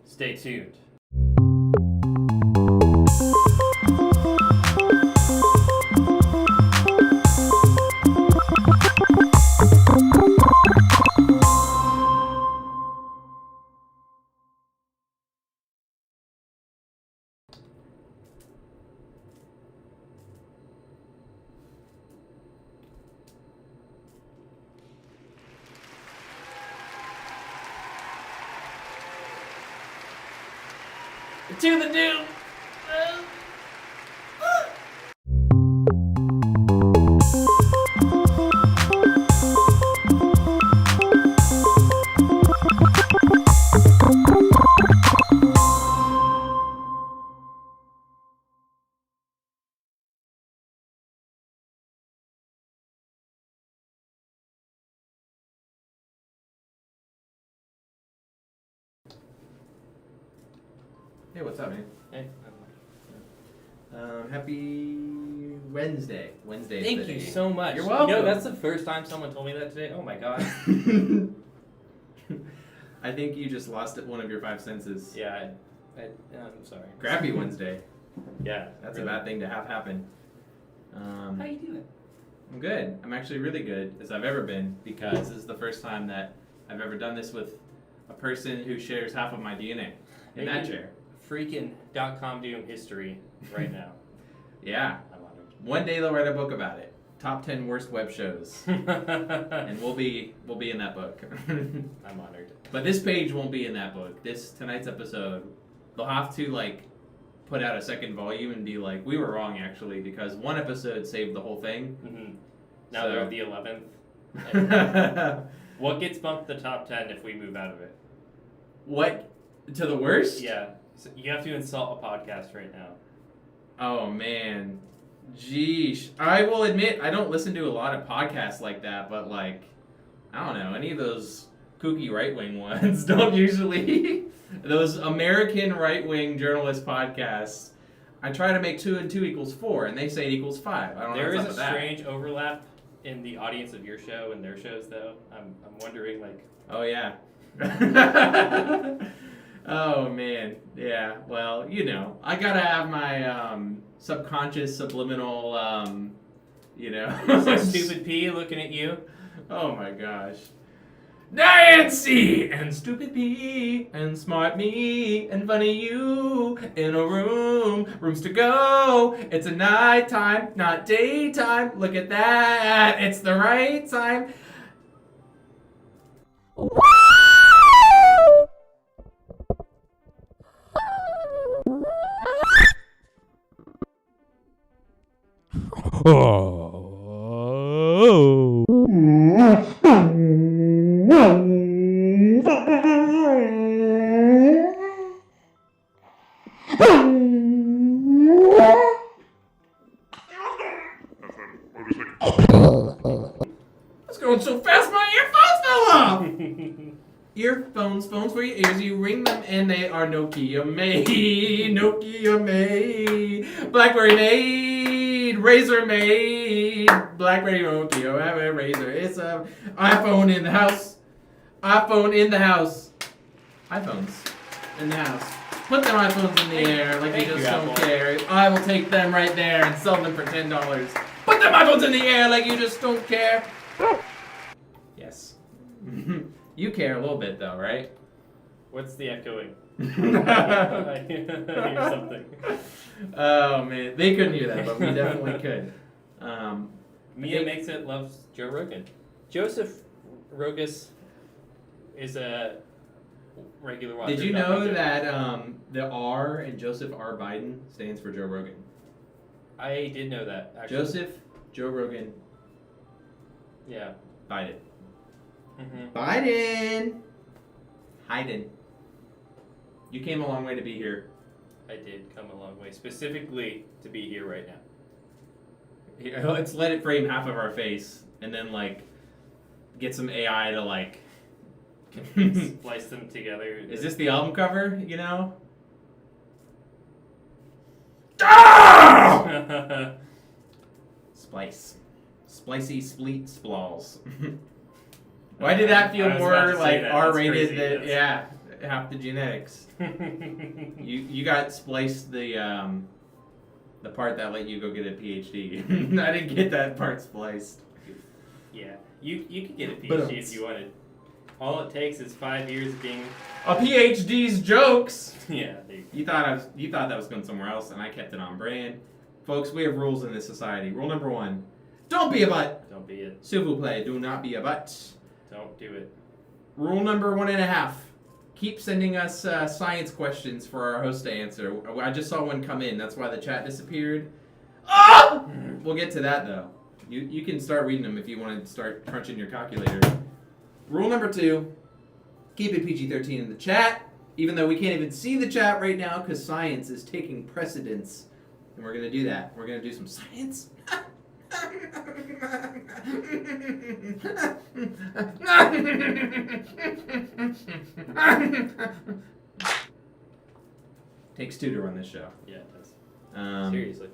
Stay tuned. To the doom! Hey, what's up, man? Hey. Happy Wednesday. Wednesday. Thank you so much. You're welcome. You know, that's the first time someone told me that today. Oh my god. I think you just lost one of your five senses. Yeah, I'm sorry. Crappy Wednesday. Yeah. That's really. a bad thing to have happen. How you doing? I'm good. I'm actually really good as I've ever been because this is the first time that I've ever done this with a person who shares half of my DNA in that chair. Freaking .com doom history right now. Yeah. I'm honored. One day they'll write a book about it. Top 10 worst web shows. And we'll be in that book. I'm honored. But this page won't be in that book. Tonight's episode, they'll have to put out a second volume and be like, we were wrong actually because one episode saved the whole thing. Mm-hmm. Now So- they're at the 11th. What gets bumped to the top 10 if we move out of it? What? To the worst? Yeah. So you have to insult a podcast right now. Oh man. Geesh. I will admit I don't listen to a lot of podcasts like that, but I don't know, any of those kooky right-wing ones don't usually those American right-wing journalist podcasts. I try to make 2 and 2 equals 4 and they say it equals 5. I don't know There what's is up a with strange overlap in the audience of your show and their shows though. I'm wondering that. Oh yeah. Oh man. Yeah. Well, I gotta have my subconscious subliminal Stupid P looking at you. Oh my gosh. Nancy and Stupid P and Smart Me and Funny You in a room, rooms to go. It's a nighttime, not daytime. Look at that, it's the right time. Oh. It's going so fast, my earphones fell off. Earphones, phones for your ears, you ring them and they are Nokia made, Nokia made, BlackBerry made, Razor made, BlackBerry Nokia, have a Razor, it's a iPhone in the house, iPhone in the house, iPhones in the house. Put them iPhones in the air like you just don't care. I will take them right there and sell them for $10. Put them iPhones in the air like you just don't care. Yes. You care a little bit though, right? What's the echoing? I hear something. Oh man, they couldn't hear that, but we definitely could. Mia Makes It loves Joe Rogan. Joseph Rogas is a regular watcher. Did you know that the R in Joseph R. Biden stands for Joe Rogan? I did know that, actually. Joseph Joe Rogan Yeah. Biden. Mm-hmm. Biden! Hayden. You came a long way to be here. I did come a long way, specifically to be here right now. Here, let's let it frame half of our face, and then get some AI to Splice them together. Is this the album cover? Ah! Splice. Splicey spleet splalls. Why did that feel I was about more to say that. That's R-rated crazy, than yes. half the genetics. You got spliced the part that let you go get a PhD. I didn't get that part spliced. Yeah, you could get a PhD if you wanted. All it takes is 5 years of being a PhD's jokes. Yeah. You thought that was going somewhere else, and I kept it on brand. Folks, we have rules in this society. Rule number 1: don't be a butt. Don't be it. S'il vous plaît, do not be a butt. Don't do it. Rule number 1.5: keep sending us science questions for our host to answer. I just saw one come in. That's why the chat disappeared. Ah! We'll get to that though. You can start reading them if you want to start crunching your calculator. Rule number 2: keep it PG-13 in the chat, even though we can't even see the chat right now because science is taking precedence. And we're going to do that. We're going to do some science. Takes 2 to run this show. Yeah, it does. Seriously.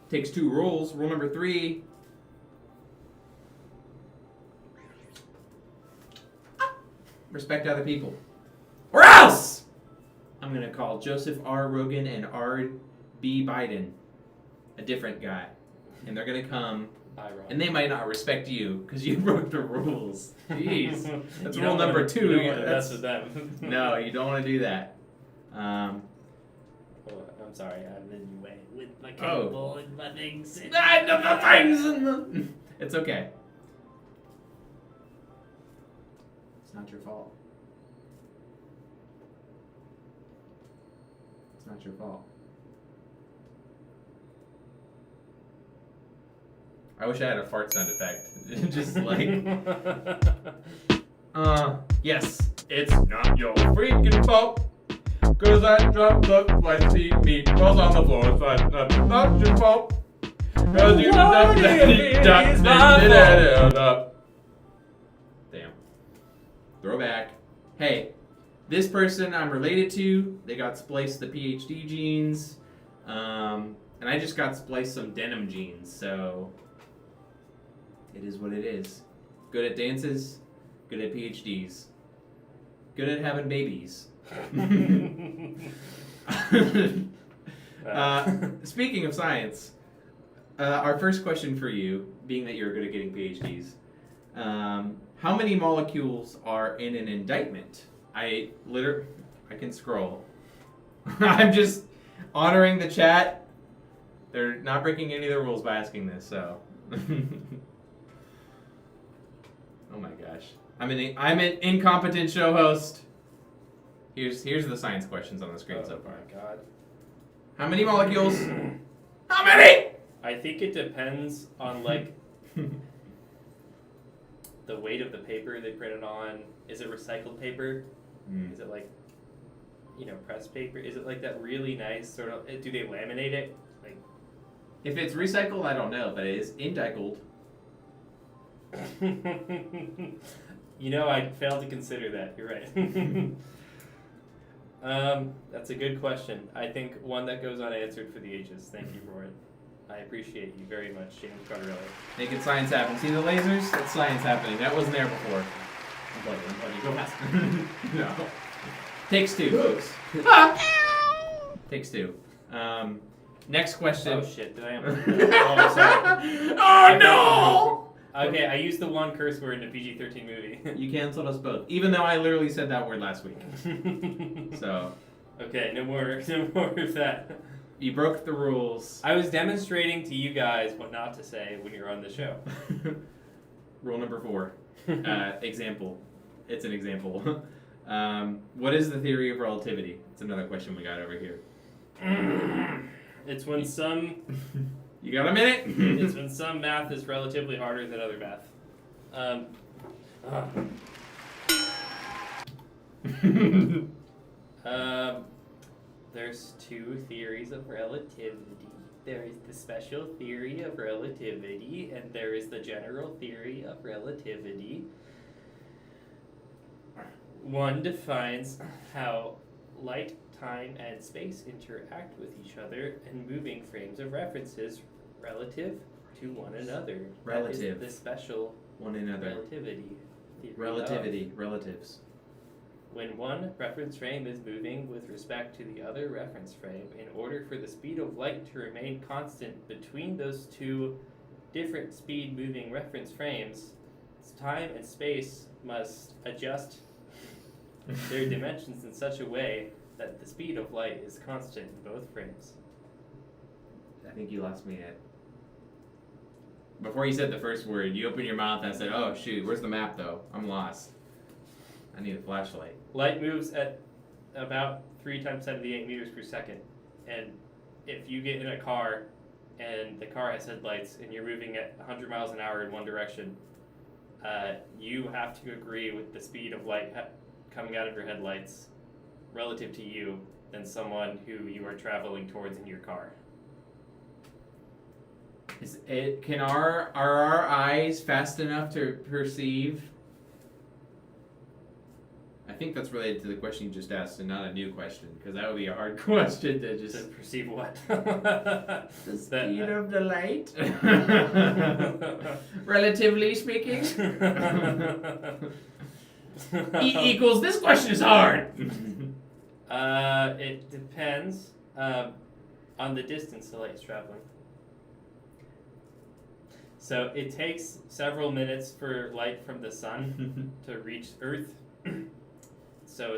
Takes 2 rules. Rule number 3: respect other people. Or else! I'm going to call Joseph R. Rogan and R.B. Biden a different guy. And they're going to come, and they might not respect you because you broke the rules. Jeez. That's rule number 2. You don't want to mess with them. No, you don't want to do that. I'm sorry, I'm in the way with my cable and my things. It's okay. It's not your fault. It's not your fault. I wish I had a fart sound effect. Just like, yes, it's not your freaking fault. Cause I dropped the spicy meatballs on the floor, so that's not your fault. Cause you Damn. Throwback. Hey, this person I'm related to, they got spliced the PhD genes, and I just got spliced some denim genes, so it is what it is. Good at dances, good at PhDs, good at having babies. Speaking of science, our first question for you, being that you're good at getting PhDs, how many molecules are in an indictment? I can scroll. I'm just honoring the chat. They're not breaking any of the rules by asking this, so. Oh my gosh. I'm an incompetent show host. Here's the science questions on the screen so far. Oh my god. How many molecules? How many? I think it depends on like the weight of the paper they printed on. Is it recycled paper? Is it like, pressed paper? Is it like that really nice sort of? Do they laminate it? Like, if it's recycled, I don't know, but it is indicled. I failed to consider that. You're right. That's a good question. I think one that goes unanswered for the ages. Thank you for it. I appreciate you very much, James Carterelli. Making science happen. See the lasers? That's science happening. That wasn't there before. I'm buddy. Go past. No. Takes 2, folks. Takes 2. Next question. Oh shit! Did I? Oh, sorry. Oh no! Okay, I used the one curse word in a PG-13 movie. You canceled us both, even though I literally said that word last week. So. Okay, no more of that. You broke the rules. I was demonstrating to you guys what not to say when you're on the show. Rule number 4. Example. It's an example. What is the theory of relativity? It's another question we got over here. It's when some... You got a minute? It's when some math is relatively harder than other math. There's 2 theories of relativity. There is the special theory of relativity, and there is the general theory of relativity. One defines how light, time, and space interact with each other in moving frames of references relative to one another. Relative. That is the special one another. relativity theory. Relativity. Relatives. When one reference frame is moving with respect to the other reference frame, in order for the speed of light to remain constant between those two different speed moving reference frames, time and space must adjust their dimensions in such a way that the speed of light is constant in both frames. I think you lost me at. Before you said the first word, you opened your mouth and I said, "Oh shoot, where's the map though? I'm lost. I need a flashlight." Light moves at about 3 times 10 to the 8 meters per second. And if you get in a car and the car has headlights and you're moving at 100 miles an hour in one direction, you have to agree with the speed of light coming out of your headlights relative to you than someone who you are traveling towards in your car. Are our eyes fast enough to perceive? I think that's related to the question you just asked and not a new question, because that would be a hard question to just... To perceive what? The speed of the light? Relatively speaking? E equals, this question is hard! It depends on the distance the light is traveling. So it takes several minutes for light from the sun to reach Earth. So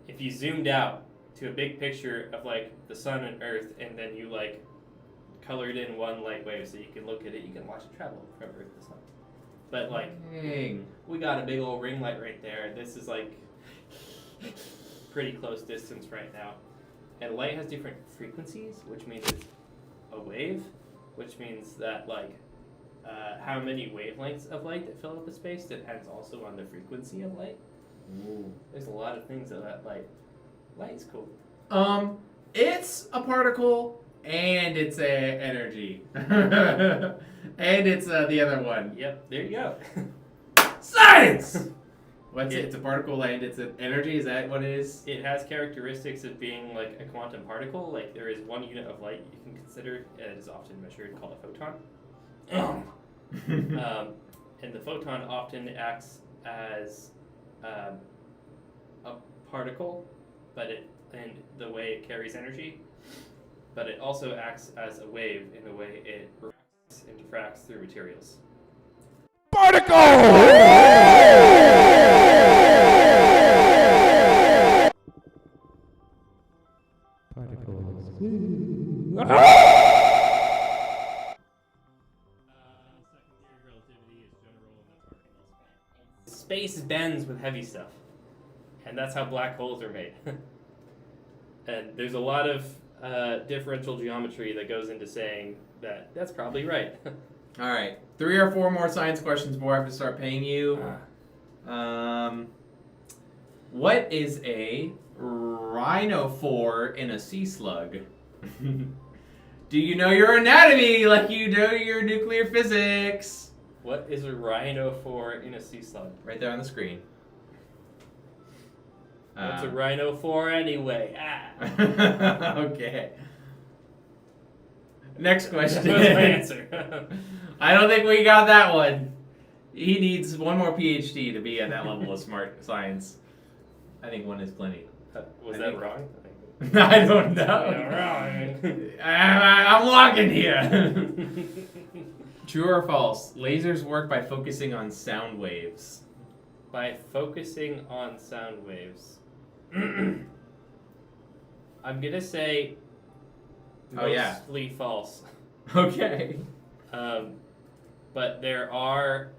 if you zoomed out to a big picture of like the sun and Earth, and then you like colored in one light wave so you can look at it, you can watch it travel from Earth to sun. But like, dang, we got a big old ring light right there. This is like pretty close distance right now. And light has different frequencies, which means it's a wave, which means that like how many wavelengths of light that fill up a space depends also on the frequency of light. Ooh. There's a lot of things that light is cool. It's a particle and it's a energy. And it's the other one. Yep, there you go. Science! What's it? It's a particle and it's an energy? Is that what it is? It has characteristics of being like a quantum particle. Like there is one unit of light you can consider, and it is often measured, called a photon. And the photon often acts as a particle, but in the way it carries energy, but it also acts as a wave in the way it refracts and diffracts through materials. Particle! Space bends with heavy stuff, and that's how black holes are made. And there's a lot of differential geometry that goes into saying that that's probably right. All right, 3 or 4 more science questions before I have to start paying you. What is a rhinophore in a sea slug? Do you know your anatomy like you know your nuclear physics? What is a rhinophore in a sea slug? Right there on the screen. What's a rhinophore anyway? Okay. Next question. That was my answer. I don't think we got that one. He needs one more PhD to be at that level of smart science. I think one is plenty. Was that wrong? I don't know. Wrong. I'm locking here. True or false? Lasers work by focusing on sound waves. By focusing on sound waves. I'm gonna say mostly false. Okay. But there are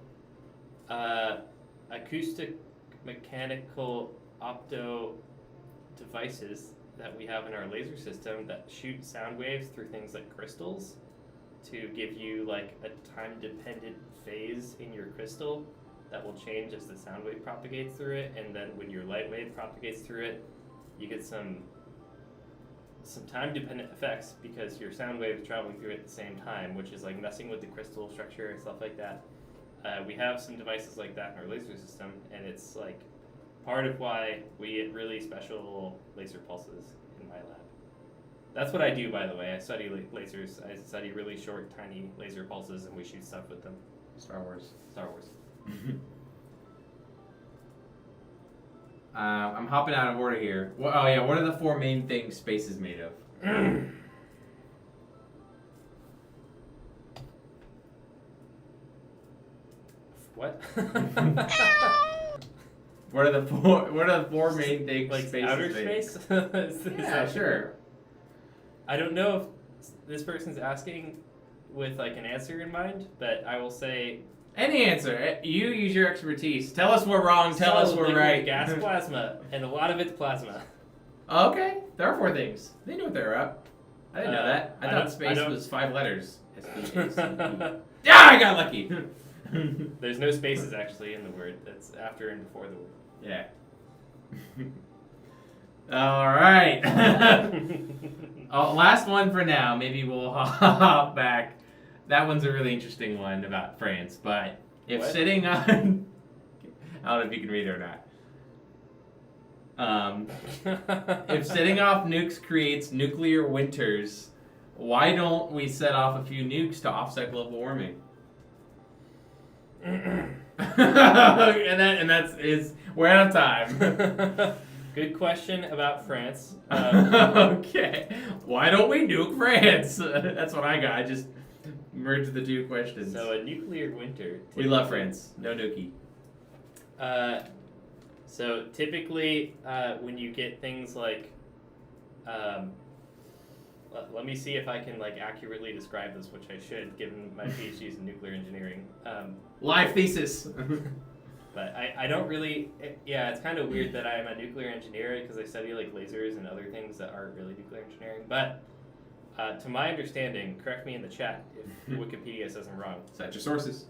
acoustic mechanical opto devices that we have in our laser system that shoot sound waves through things like crystals to give you like a time-dependent phase in your crystal that will change as the sound wave propagates through it, and then when your light wave propagates through it, you get some time-dependent effects because your sound wave is traveling through it at the same time, which is like messing with the crystal structure and stuff like that. We have some devices like that in our laser system, and it's like part of why we get really special laser pulses in my lab. That's what I do, by the way. I study lasers. I study really short, tiny laser pulses, and we shoot stuff with them. Star Wars. Star Wars. I'm hopping out of order here. What are the four main things space is made of? What? What are the four main things Like space outer is made space? of? Yeah, sure. I don't know if this person's asking with like an answer in mind, but I will say Any answer. You use your expertise. Tell us we're wrong. Tell us we're liquid right. gas plasma, and a lot of it's plasma. Okay, there are four things. They knew what they were up. I didn't know that. I I thought don't- space I don't- was 5 letters. S-P-A-C-E. Yeah, I got lucky. There's no spaces actually in the word. That's after and before the word. Yeah. All right. Last one for now. Maybe we'll hop back. That one's a really interesting one about France. But if What? sitting on, I don't know if you can read it or not. If setting off nukes creates nuclear winters, why don't we set off a few nukes to offset global warming? and that's we're out of time. Good question about France. Okay, why don't we nuke France? That's what I got. I just merged the two questions. So a nuclear winter. We love France. No nukie. So typically, when you get things like, let me see if I can like accurately describe this, which I should, given my PhDs in nuclear engineering. Live thesis. But I don't really. It's kind of weird that I'm a nuclear engineer because I study like lasers and other things that aren't really nuclear engineering. But to my understanding, correct me in the chat if Wikipedia says I'm wrong. Cite your sources.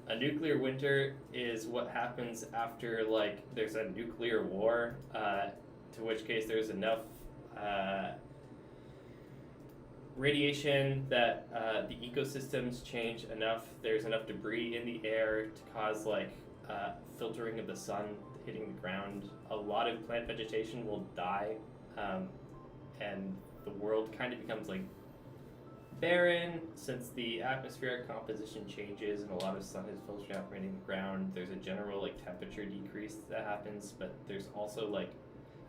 A nuclear winter is what happens after like there's a nuclear war, to which case there's enough radiation that the ecosystems change enough. There's enough debris in the air to cause like filtering of the sun hitting the ground. A lot of plant vegetation will die, and the world kind of becomes like barren since the atmospheric composition changes and a lot of sun is filtered out hitting the ground. There's a general like temperature decrease that happens, but there's also like,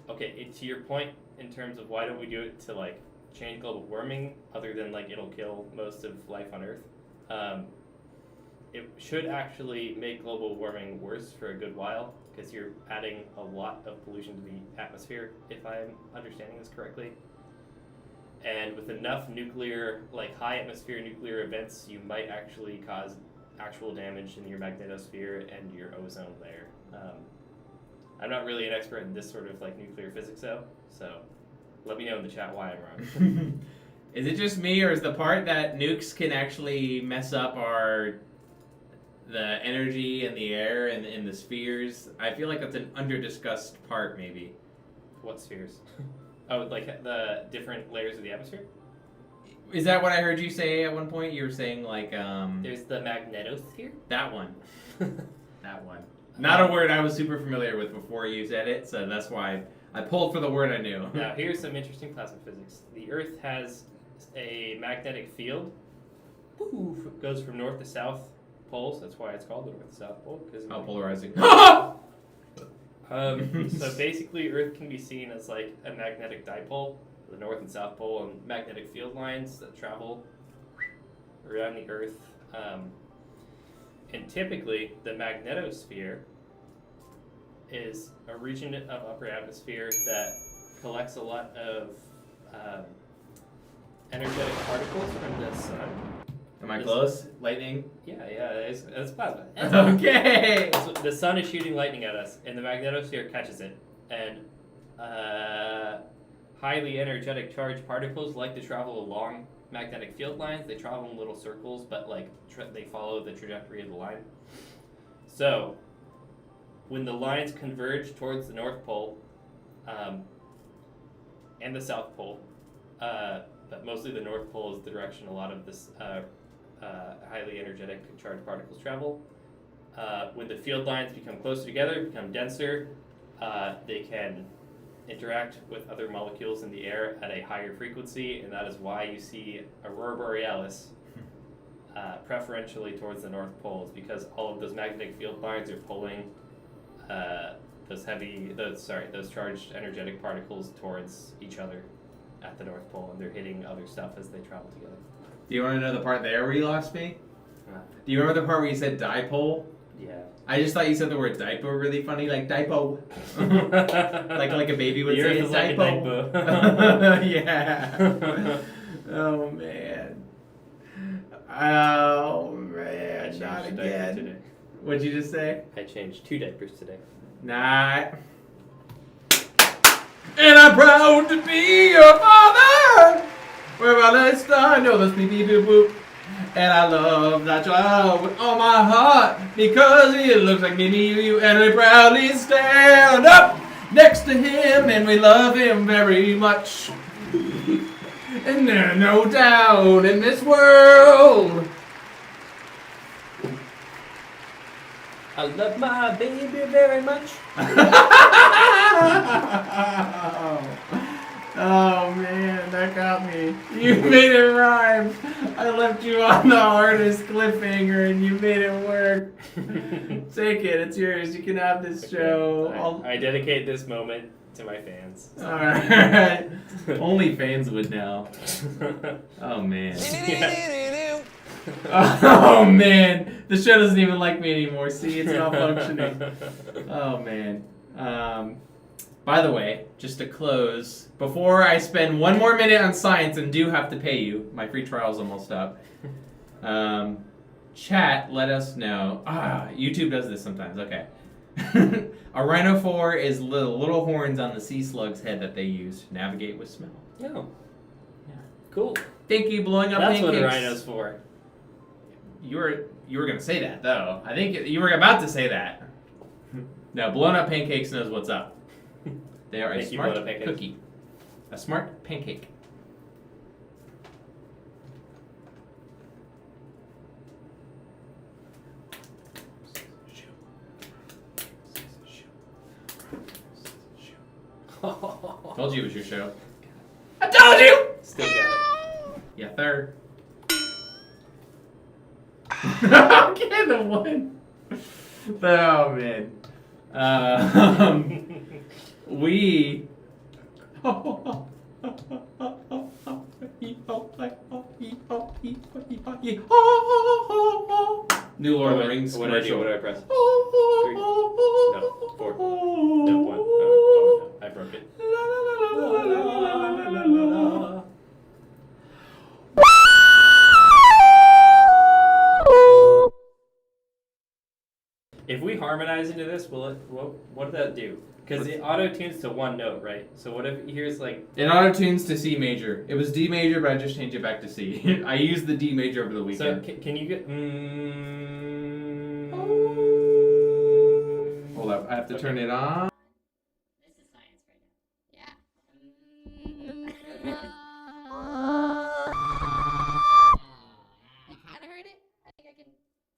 okay, to your point in terms of why don't we do it to like change global warming other than like it'll kill most of life on Earth. It should actually make global warming worse for a good while because you're adding a lot of pollution to the atmosphere, if I'm understanding this correctly. And with enough nuclear, like high atmosphere nuclear events, you might actually cause actual damage in your magnetosphere and your ozone layer. I'm not really an expert in this sort of like nuclear physics though, so let me know in the chat why I'm wrong. Is it just me, or is the part that nukes can actually mess up the energy in the air and in the spheres? I feel like that's an under-discussed part, maybe. What spheres? Oh, like the different layers of the atmosphere? Is that what I heard you say at one point? You were saying like There's the magnetosphere? that one. That one. Not a word I was super familiar with before you said it, so that's why I pulled for the word I knew. Now, here's some interesting plasma physics. The Earth has a magnetic field. It goes from north to south poles. That's why it's called the north to south pole. How polarizing. So basically, Earth can be seen as like a magnetic dipole, the north and south pole, and magnetic field lines that travel around the Earth. And typically, the magnetosphere is a region of upper atmosphere that collects a lot of energetic particles from the sun. Am I close? Lightning? Yeah, that's plasma. Okay! So the sun is shooting lightning at us, and the magnetosphere catches it. And highly energetic charged particles like to travel along magnetic field lines. They travel in little circles, but like they follow the trajectory of the line. So when the lines converge towards the North Pole and the South Pole, but mostly the North Pole is the direction a lot of this highly energetic charged particles travel. When the field lines become closer together, become denser, they can interact with other molecules in the air at a higher frequency, and that is why you see aurora borealis preferentially towards the North Pole, is because all of those magnetic field lines are pulling those charged energetic particles towards each other at the North Pole, and they're hitting other stuff as they travel together. Do you want to know the part there where you lost me? Uh, Do you remember the part where you said dipole? yeah. I just thought you said the word diaper really funny, like dipo. like a baby would The say Earth is like a dipo. diaper. Yeah. Oh man. Oh man. I changed Not diapers again. today. What'd you just say? I changed 2 diapers today. Nah. And I'm proud to be your father. Where I let star, know this beep beep boop boop. And I love that child with all my heart because he looks like me, you, and we proudly stand up next to him, and we love him very much. And there's no doubt in this world. I love my baby very much. Oh man, that got me. You made it rhyme. I left you on the hardest cliffhanger and you made it work. Take it, it's yours. You can have this show. I dedicate this moment to my fans. Alright. Only fans would know. Oh man. Yeah. Oh man. The show doesn't even like me anymore. See, it's not functioning. Oh man. By the way, just to close, before I spend one more minute on science and do have to pay you, my free trial's almost up. Chat, let us know. YouTube does this sometimes. Okay. A rhinophore is little horns on the sea slug's head that they use to navigate with smell. Oh. Yeah. Cool. Thank you, blowing up That's pancakes. what a rhino's for. You were gonna say that though. I think you were about to say that. No, blown up pancakes knows what's up. They are a Thank you, smart Blown Up Pancakes. cookie. A smart pancake. Told you it was your show. I told you! Still got it. Yeah, third. Okay, the one. Oh man. We. New Lord of the Rings What do I do? commercial. What do I press? 3. No. 4. No. 1. Oh, no. I broke it. If we harmonize into this, will it? What did that do? Because it auto tunes to one note, right? So what if here's like? It auto tunes to C major. It was D major, but I just changed it back to C. I used the D major over the So weekend. can you get? Hold up, I have to turn it on. This is science right now. Yeah. I kind of heard it. I think I can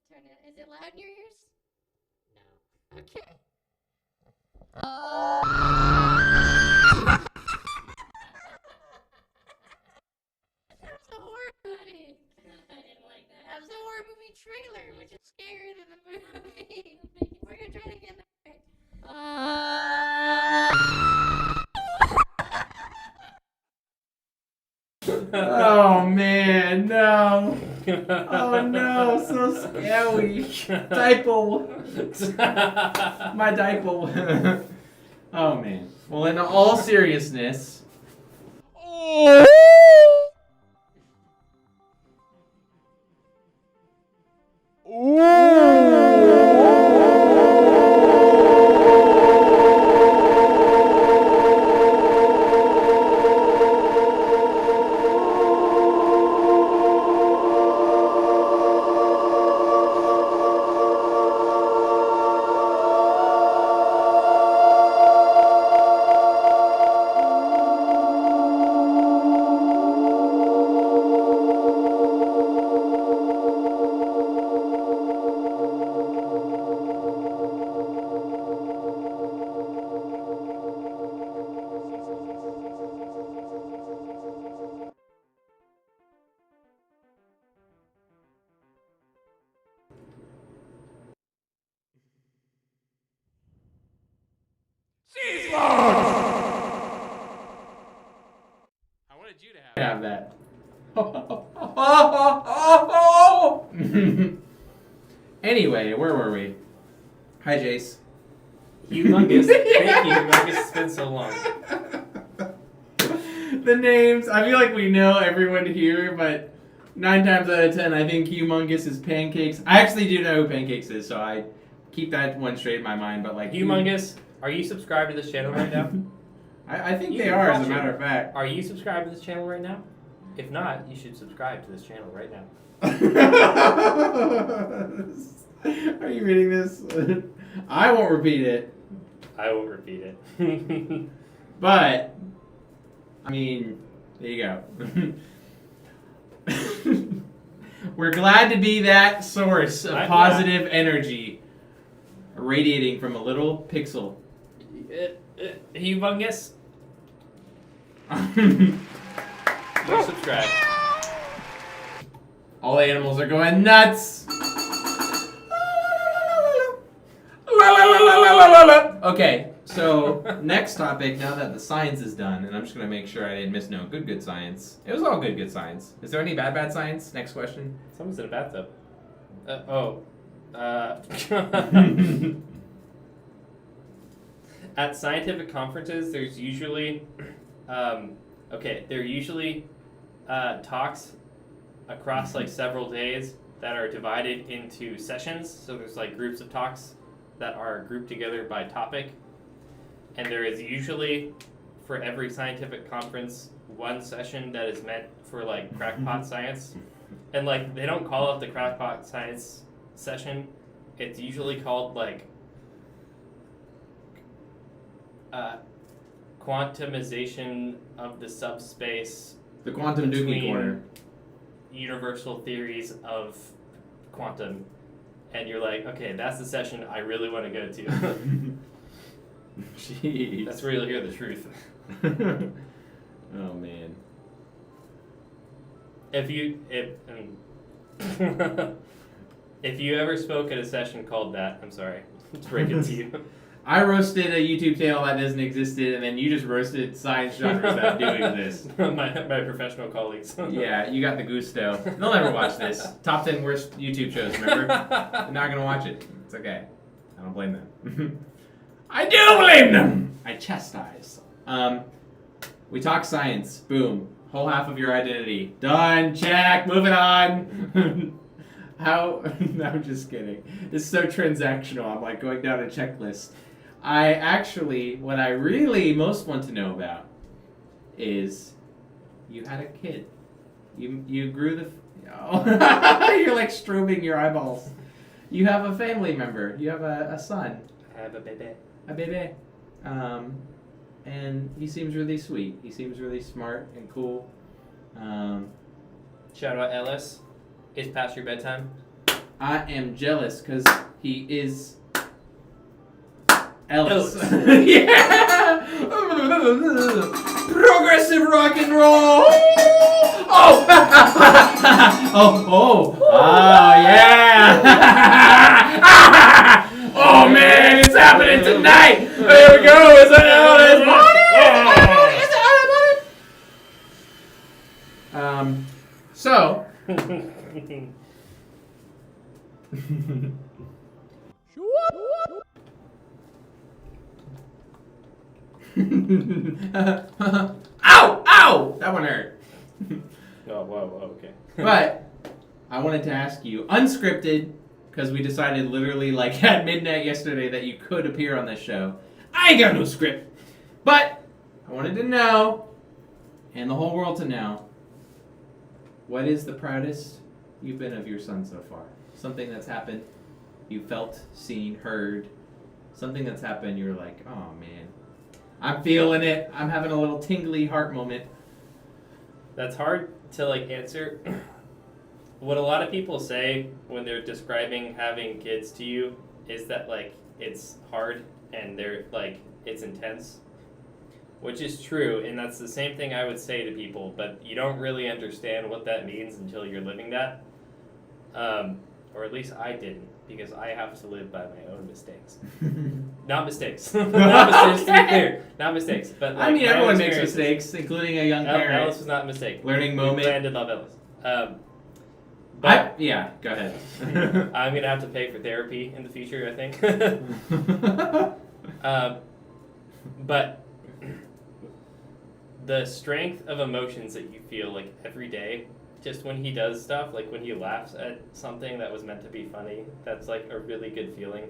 turn it. Is it loud in your ears? No. Okay. That's a horror movie. I didn't like that. That was a horror movie trailer, which is scarier than the movie. We're gonna try it again. Oh man, no. Oh no, so scary. Typo. My typo. Oh man. Well, in all seriousness. Cheese logs! I wanted you to Have that. Anyway, where were we? Hi, Jace. Humongous. Thank you, Humongous. It's been so long. The names, I feel like we know everyone here, but 9 times out of 10, I think Humongous is Pancakes. I actually do know who Pancakes is, so I keep that one straight in my mind, but like... Humongous, are you subscribed to this channel right now? I think You they can are, as watch a matter it. of fact. Are you subscribed to this channel right now? If not, you should subscribe to this channel right now. Are you reading this? I won't repeat it, I will repeat it. but I mean, there you go. We're glad to be that source of positive energy radiating from a little pixel. Humongous, you subscribe. All the animals are going nuts. Okay, so next topic, now that the science is done, and I'm just going to make sure I didn't miss no good science. It was all good science. Is there any bad science? Next question. Someone's in a bathtub. At scientific conferences, there's usually, talks across like several days that are divided into sessions. So there's like groups of talks that are grouped together by topic. And there is usually, for every scientific conference, one session that is meant for like crackpot science. And like, they don't call it the crackpot science session. It's usually called like quantumization of the subspace. The quantum dookie between corner. Universal theories of quantum. And you're like, okay, that's the session I really want to go to. Jeez. That's where you'll hear the truth. Oh man. If you ever spoke at a session called that, I'm sorry to break it to you. I roasted a YouTube channel that doesn't exist, and then you just roasted science genres that do exist. my professional colleagues. Yeah, you got the gusto. They'll never watch this. Top 10 worst YouTube shows, remember? They're not gonna watch it. It's okay. I don't blame them. I do blame them! I chastise. We talk science. Boom. Whole half of your identity. Done. Check. Moving on. How? No, I'm just kidding. It's so transactional. I'm like going down a checklist. What I really most want to know about is you had a kid. You grew the... Oh. You're like strobing your eyeballs. You have a family member. You have a son. I have a baby. A baby. And he seems really sweet. He seems really smart and cool. Shout out Ellis. It's past your bedtime. I am jealous because he is Ellis. Yeah! Progressive rock and roll! Oh! Oh, yeah! Oh, man, it's happening tonight! There we go, it's an Ellis party! It's an Ellis party! So... Ow! Ow! That one hurt. Oh, whoa, okay. But I wanted to ask you, unscripted, because we decided literally like at midnight yesterday that you could appear on this show. I ain't got no script. But I wanted to know, and the whole world to know, what is the proudest you've been of your son so far? Something that's happened, you felt, seen, heard. Something that's happened, you're like, oh man, I'm feeling it. I'm having a little tingly heart moment. That's hard to like answer. What a lot of people say when they're describing having kids to you is that like it's hard and they're like it's intense, which is true, and that's the same thing I would say to people, but you don't really understand what that means until you're living that, or at least I didn't. because I have to live by my own mistakes. Not mistakes. Not mistakes, to be clear. Not mistakes. But like, I mean, my own everyone makes experiences. mistakes, including a young parent. Alice was not a mistake. Learning We moment. landed love Alice. But Yeah, go ahead. I'm gonna have to pay for therapy in the future, I think. But the strength of emotions that you feel like every day, just when he does stuff, like when he laughs at something that was meant to be funny, that's like a really good feeling.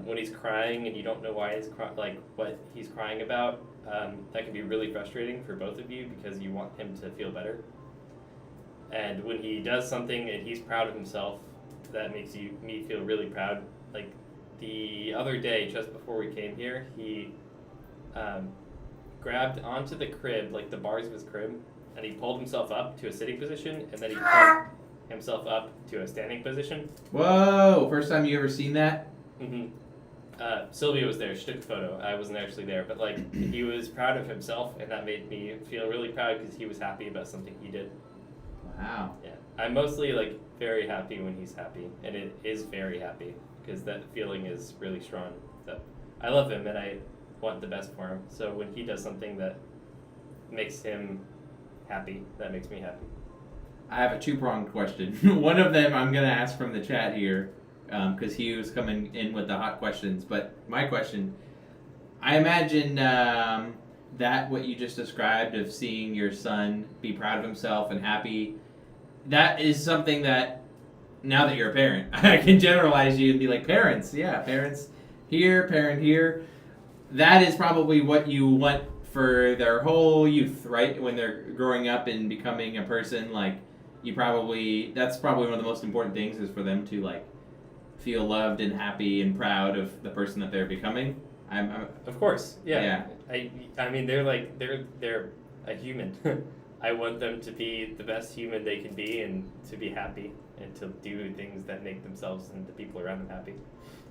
When he's crying and you don't know why what he's crying about, that can be really frustrating for both of you because you want him to feel better. And when he does something and he's proud of himself, that makes me feel really proud. Like the other day, just before we came here, he grabbed onto the crib, like the bars of his crib, and he pulled himself up to a sitting position, and then he pulled himself up to a standing position. Whoa! First time you ever seen that? Mm-hmm. Sylvia was there. She took a photo. I wasn't actually there, but like he was proud of himself, and that made me feel really proud because he was happy about something he did. Wow. Yeah, I'm mostly like very happy when he's happy, and it is very happy because that feeling is really strong. So I love him, and I want the best for him. So when he does something that makes him happy, that makes me happy. I have a two-pronged question. One of them I'm going to ask from the chat here because he was coming in with the hot questions. But my question, I imagine that what you just described of seeing your son be proud of himself and happy, that is something that, now that you're a parent, I can generalize you and be like, parents here, parent here. That is probably what you want for their whole youth, right? When they're growing up and becoming a person, like, that's probably one of the most important things is for them to, like, feel loved and happy and proud of the person that they're becoming. Of course, yeah. I mean, they're a human. I want them to be the best human they can be and to be happy and to do things that make themselves and the people around them happy.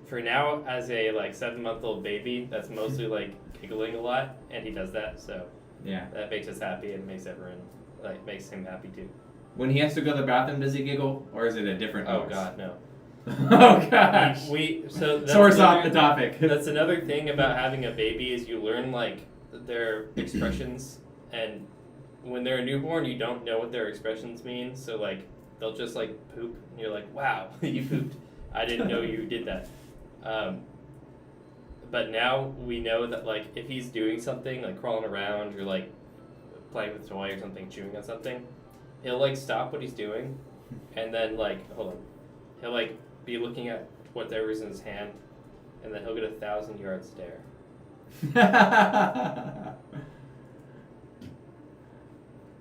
For now, as a 7-month-old baby, that's mostly like giggling a lot, and he does that, so yeah, that makes us happy and makes everyone makes him happy too. When he has to go to the bathroom, does he giggle, or is it a different noise? Oh God, no. Oh gosh. So that's source off the topic. That's another thing about having a baby is you learn like their expressions, and when they're a newborn, you don't know what their expressions mean. So like they'll just like poop, and you're like, wow, you pooped. I didn't know you did that. But now we know that like if he's doing something like crawling around or like playing with a toy or something, chewing on something, he'll like stop what he's doing, and then he'll like be looking at whatever's in his hand, and then he'll get a 1,000-yard stare.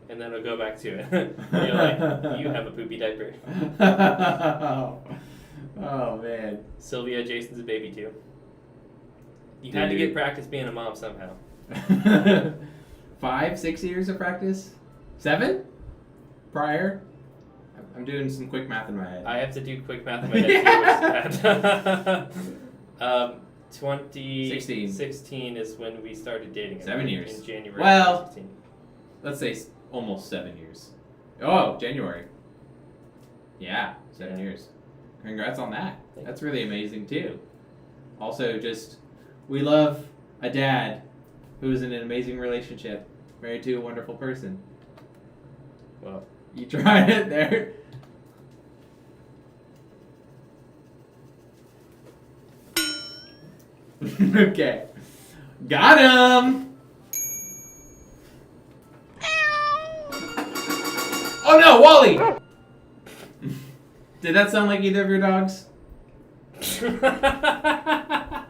And then he'll go back to it. And you're like, you have a poopy diaper. Oh man. Sylvia, Jason's a baby too. You had to get practice being a mom somehow. 5, 6 years of practice? 7? Prior? I'm doing some quick math in my head. I have to do quick math in my head too, which is bad. 2016 is when we started dating. 7 years. In January. Well, 2016. let's say almost 7 years. Oh, January. Yeah, 7 years. Congrats on that. That's really amazing too. Also, we love a dad who is in an amazing relationship, married to a wonderful person. Well, you tried it there. Okay. Got him! Oh no, Wally! Did that sound like either of your dogs?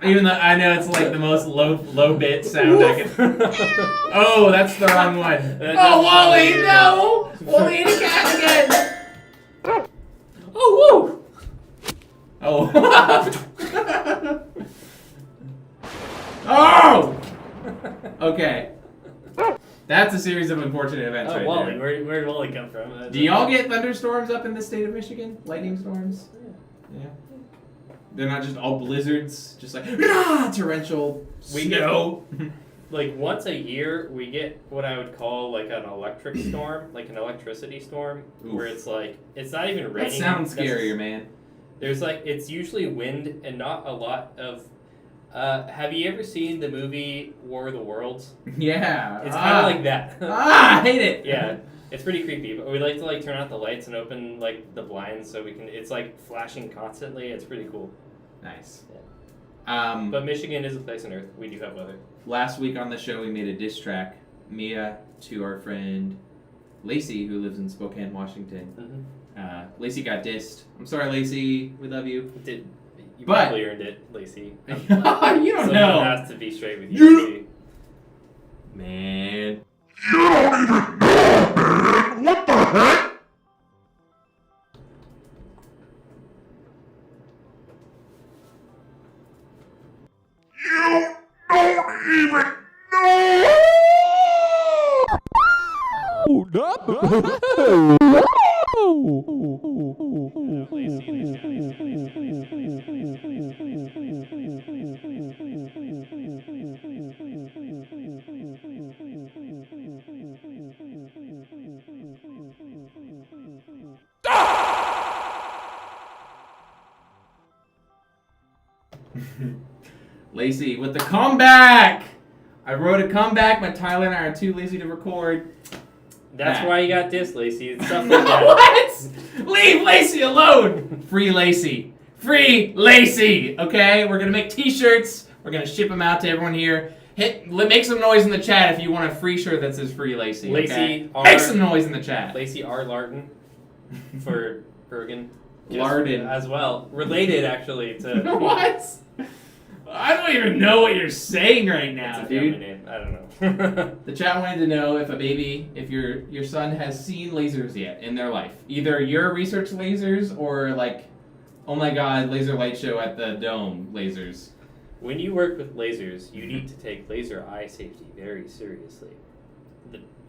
Even though I know it's like the most low bit sound I can. Oh, that's the wrong one. Oh, Wally, no! Wally ate a cat again! Oh, woo! Oh. Oh! Okay. That's a series of unfortunate events right Wally, there. where did Wally come from? Do y'all get thunderstorms up in the state of Michigan? Lightning storms? Yeah. They're not just all blizzards, just like torrential snow. Like once a year, we get what I would call like an electric storm, like an electricity storm, where it's like it's not even raining. That sounds scarier, man. There's like it's usually wind and not a lot of. Have you ever seen the movie War of the Worlds? Yeah. It's kind of like that. I hate it. Yeah, it's pretty creepy. But we like to like turn out the lights and open like the blinds so we can. It's like flashing constantly. It's pretty cool. Nice. Yeah. But Michigan is a place on Earth. We do have weather. Last week on the show, we made a diss track, Mia to our friend Lacey, who lives in Spokane, Washington. Mm-hmm. Lacey got dissed. I'm sorry, Lacey. We love you. You But- probably earned it, Lacey. You don't Someone know. has to be straight with you, Lacey. Man. You don't even know, man! What the heck? You don't even know! Lacey with the comeback! I wrote a comeback, but Tyler and I are too lazy to record. That's Nah. why you got dissed, Lacey. It's stuff like that. What? Leave Lacey alone! Free Lacey. Free Lacey! Okay? We're gonna make t-shirts. We're gonna ship them out to everyone here. Make some noise in the chat if you want a free shirt that says Free Lacey. Lacey okay? R. Make some noise in the chat. Lacey R. Larden for Bergen. Just Larden. as well. Related, actually, to... What? I don't even know what you're saying right now, It's a family dude. name. I don't know. The chat wanted to know if your son has seen lasers yet in their life. Either your research lasers or like, oh my god, laser light show at the dome lasers. When you work with lasers, you need to take laser eye safety very seriously.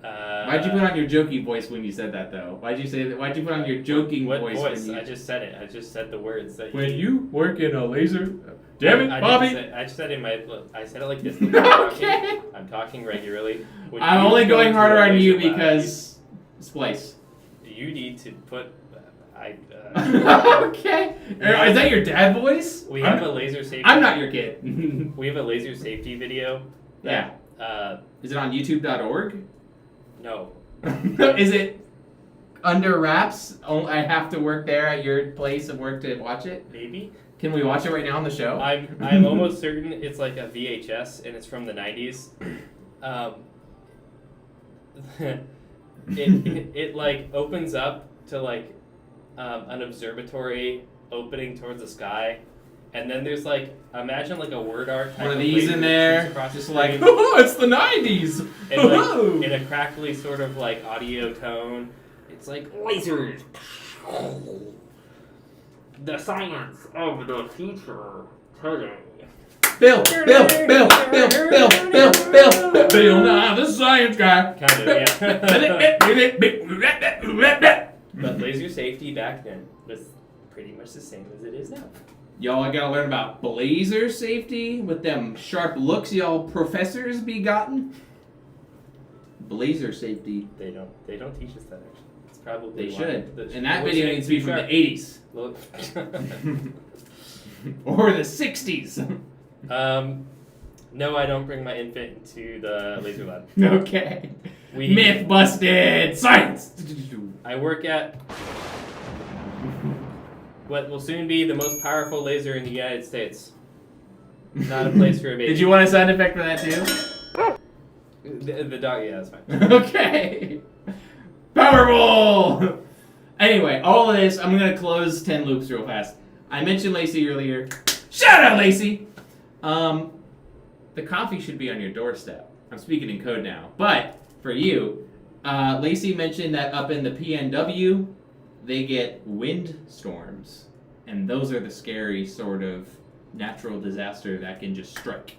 Why'd you put on your jokey voice when you said that though? Why'd you say that? Why'd you put on your joking what voice? voice? When you... I just said it. I just said the words that When you work in a laser, damn it, I Bobby. didn't say, I just said it in my. I said it like this. Okay. I'm talking regularly. When I'm you only go going into harder a on you laser lab, because splice. you need to put. Okay. Is that your dad voice? We have a laser safety. I'm not your kid. We have a laser safety video. Yeah. Is it on YouTube.org? No. Is it under wraps? Oh, I have to work there at your place of work to watch it? Maybe. Can we watch it right now on the show? I'm almost certain it's like a VHS and it's from the 90s. It like opens up to like an observatory opening towards the sky, and then there's like imagine like a word art type One of these laser in that there, shoots across just the like, screen, oh, it's the 90s! and like in a crackly sort of like audio tone. It's like lasers. The science of the future today. Bill, nah, the science guy. Kind of, yeah. But laser safety back then was pretty much the same as it is now. Y'all gotta learn about blazer safety with them sharp looks y'all professors be gotten. Blazer safety. They don't teach us that actually. It's probably They why should. the- And that what's video it needs to be too from the sharp? 80s. Look. Or the 60s. No, I don't bring my infant into the laser lab. Okay. We- Myth busted! Science! I work at what will soon be the most powerful laser in the United States. Not a place for a baby. Did you want a sound effect for that too? The dog? Yeah, that's fine. Okay. Powerball! Anyway, all of this, I'm gonna close 10 loops real fast. I mentioned Lacey earlier. Shout out, Lacey! The coffee should be on your doorstep. I'm speaking in code now. But, for you, Lacey mentioned that up in the PNW, they get wind storms. And those are the scary sort of natural disaster that can just strike.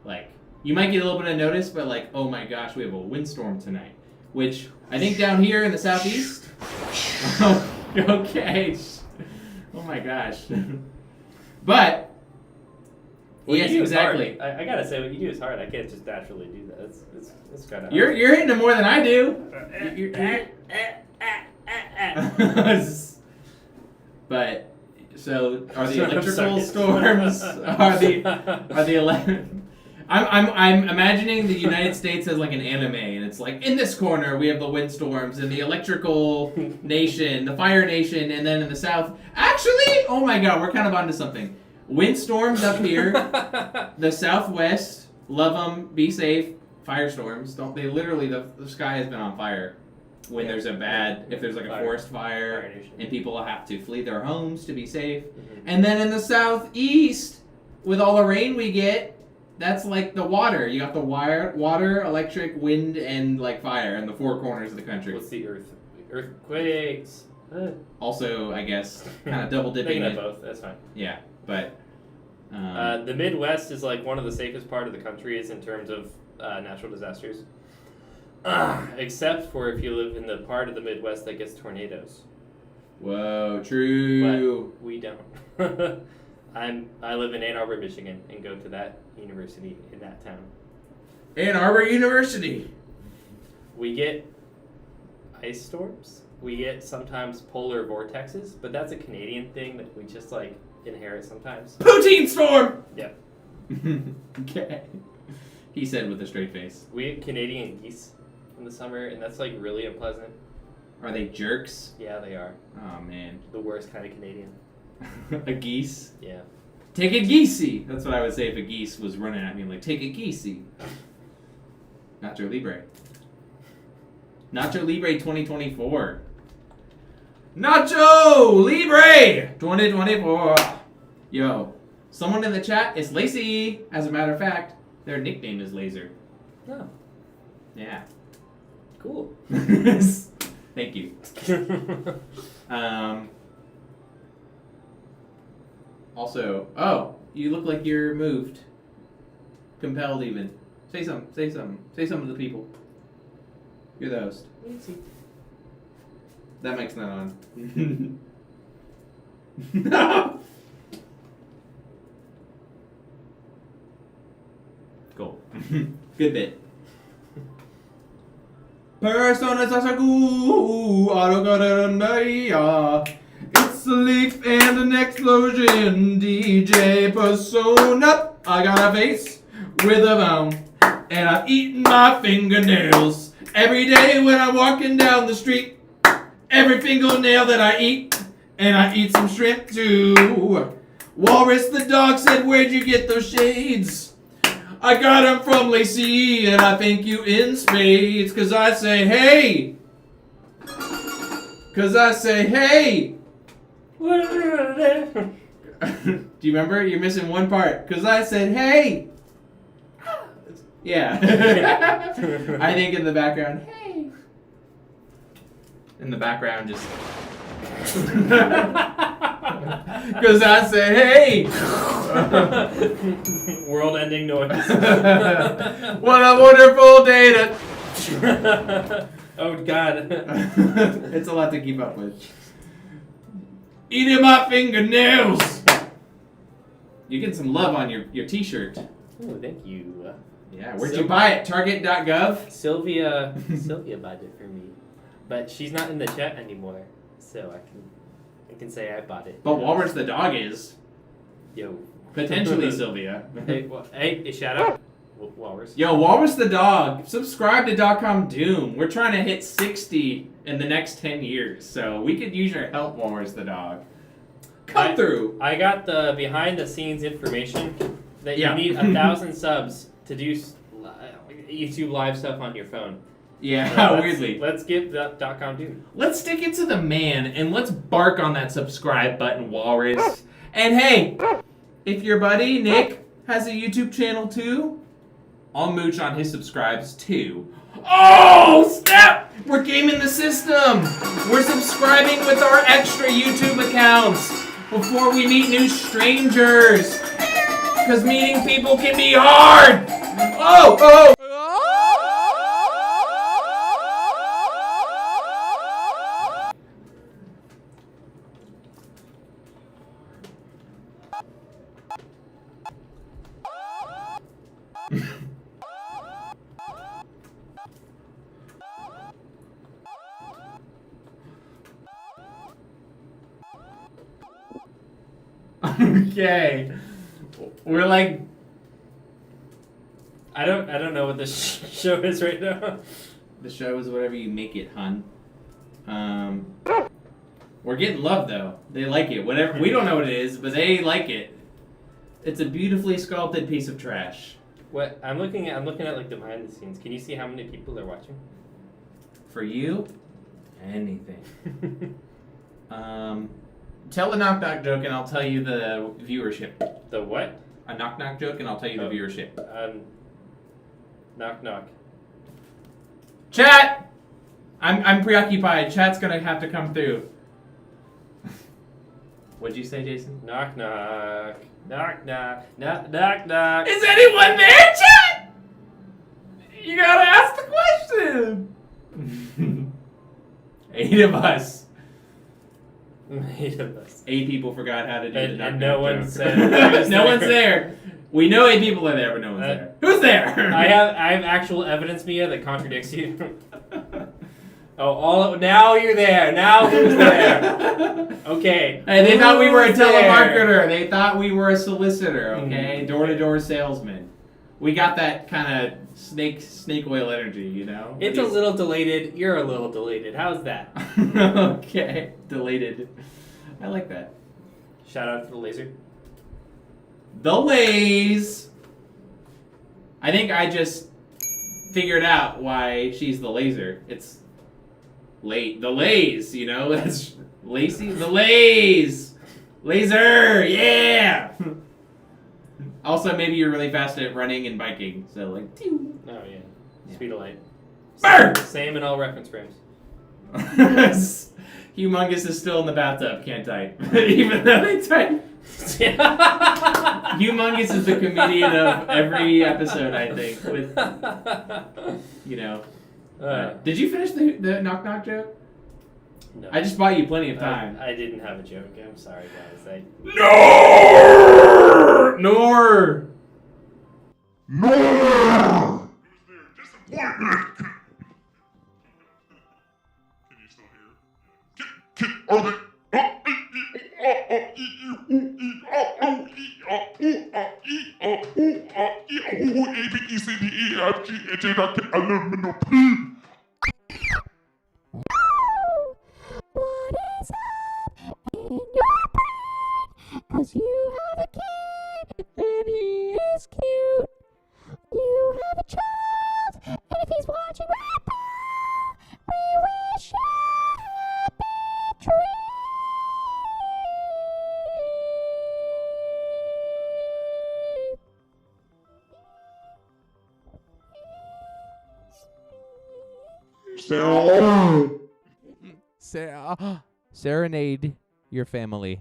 Like, you might get a little bit of notice, but like, oh my gosh, we have a windstorm tonight. Which, I think down here in the southeast... Oh, okay. Oh my gosh. But... What yes, you do is exactly. hard. I gotta say, what you do is hard. I can't just naturally do that. It's kind of. You're hitting them more than I do. But So are the I'm electrical sorry. storms are the I'm imagining the United States as like an anime, and it's like in this corner we have the windstorms and the electrical nation, the fire nation, and then in the south, actually, oh my god, we're kind of onto something. Windstorms up here, the southwest, love them, be safe. Firestorms, don't they? Literally, the sky has been on fire. When there's a bad, if there's like a forest fire, and people have to flee their homes to be safe. Mm-hmm. And then in the southeast, with all the rain we get, that's like the water. You got the water, electric, wind, and like fire in the four corners of the country. What's the earthquakes? Also, I guess, kind of double dipping Making it. both. That's fine. Yeah, but The Midwest is like one of the safest part of the country is in terms of natural disasters. Except for if you live in the part of the Midwest that gets tornadoes. whoa, true. But we don't. I live in Ann Arbor, Michigan, and go to that university in that town. Ann Arbor University. We get ice storms. We get sometimes polar vortexes, but that's a Canadian thing that we just like inherit sometimes. Poutine storm. Yep. Okay. He said with a straight face. We get Canadian geese in the summer, and that's like really unpleasant. Are they jerks? Yeah, they are. Oh man. The worst kind of Canadian. A geese? Yeah. Take a geesey! That's what I would say if a geese was running at me, like, take a geesey. Nacho Libre. Nacho Libre 2024. Nacho Libre 2024. Yo, someone in the chat is Lacey. As a matter of fact, their nickname is Laser. Oh, Yeah. cool. Thank you. Also, oh, you look like you're moved. Compelled even. Say something. Say something. Say something to the people. You're the host. That mic's not on. No! Cool. Good bit. Personas asagu, autogaranaya. It's a leaf and an explosion. DJ Persona. I got a face with a bone. And I'm eating my fingernails. Every day when I'm walking down the street. Every fingernail that I eat. And I eat some shrimp too. Walrus the dog said, where'd you get those shades? I got them from Lacey, and I thank you in spades. Cause I say, hey! Cause I say, hey! Do you remember? You're missing one part. Cause I said, hey! Yeah. I think in the background, hey! In the background, just... Cause I say, hey! World-ending noise. What a wonderful day to... Oh God. It's a lot to keep up with. Eating my fingernails! You get some love on your t-shirt. Oh, thank you. Yeah, where'd you buy it? Target.gov? Sylvia bought it for me, but she's not in the chat anymore, so I can say I bought it. But Walrus the dog is. Yo. Potentially Sylvia. Hey, shout out, Walrus. Yo, Walrus the dog, subscribe to .com Doom. We're trying to hit 60 in the next 10 years, so we could use your help, Walrus the dog. Come through. I got the behind-the-scenes information that Yeah. you need 1,000 subs to do YouTube live stuff on your phone. Yeah, weirdly. Let's get .com Doom. Let's stick it to the man and let's bark on that subscribe button, Walrus. And hey, if your buddy Nick has a YouTube channel too, I'll mooch on his subscribes too. Oh, snap! We're gaming the system. We're subscribing with our extra YouTube accounts before we meet new strangers. Because meeting people can be hard. Oh! Okay. We're like, I don't know what this show is right now. the show is whatever you make it, hun. We're getting love though. They like it. Whatever. We don't know what it is, but they like it. It's a beautifully sculpted piece of trash. What I'm looking at like the behind the scenes. Can you see how many people are watching? For you, anything. Tell a knock knock joke and I'll tell you the viewership. The what? A knock knock joke and I'll tell you the viewership. Knock knock. Chat! I'm preoccupied. Chat's gonna have to come through. What'd you say, Jason? Knock knock. Knock knock. Knock knock knock. Is anyone there, chat? You gotta ask the question. 8 of us. 8 of us. 8 people forgot how to do the knock And knock no one joke. said. No one's there. We know 8 people are there, but no one's there. Who's there? I have actual evidence, Mia, that contradicts you. Now you're there. Now who's there? Okay. Hey, they thought we were a Who's there? telemarketer. They thought we were a solicitor. Okay, door-to-door salesman. We got that kind of snake oil energy, you know. It's a little deleted. You're a little deleted. How's that? Okay, deleted. I like that. Shout out to the laser. The Lays. I think I just figured out why she's the laser. It's late. The Lays, you know? That's Lacey. The Lays. Laser. Yeah. Also, maybe you're really fast at running and biking. So, like, Oh, yeah. Speed of light. Burn! Same in all reference frames. Humongous is still in the bathtub. Can't type. Even though they type. Humongous is the comedian of every episode, I think. With, you know. Did you finish the knock knock joke? No. I just bought you plenty of time. I didn't have a joke. I'm sorry, guys. No! Nor! No! Disappointment! Can you still hear? Are they? What is up in your brain? 'Cause you have a kid and he is cute. You have a child, and if he's watching right now, we wish you a happy Serenade your family.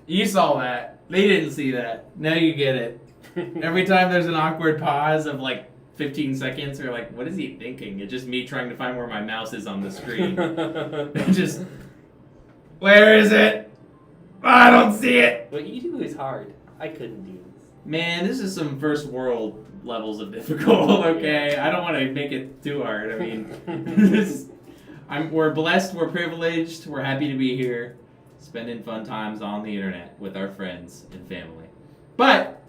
You saw that. They didn't see that. Now you get it. Every time there's an awkward pause of like 15 seconds, you're like, what is he thinking? It's just me trying to find where my mouse is on the screen. Just, where is it? I don't see it. What you do is hard. I couldn't do this. Man, this is some first world levels of difficult, okay? I don't want to make it too hard. I mean, we're blessed, we're privileged, we're happy to be here, spending fun times on the internet with our friends and family. But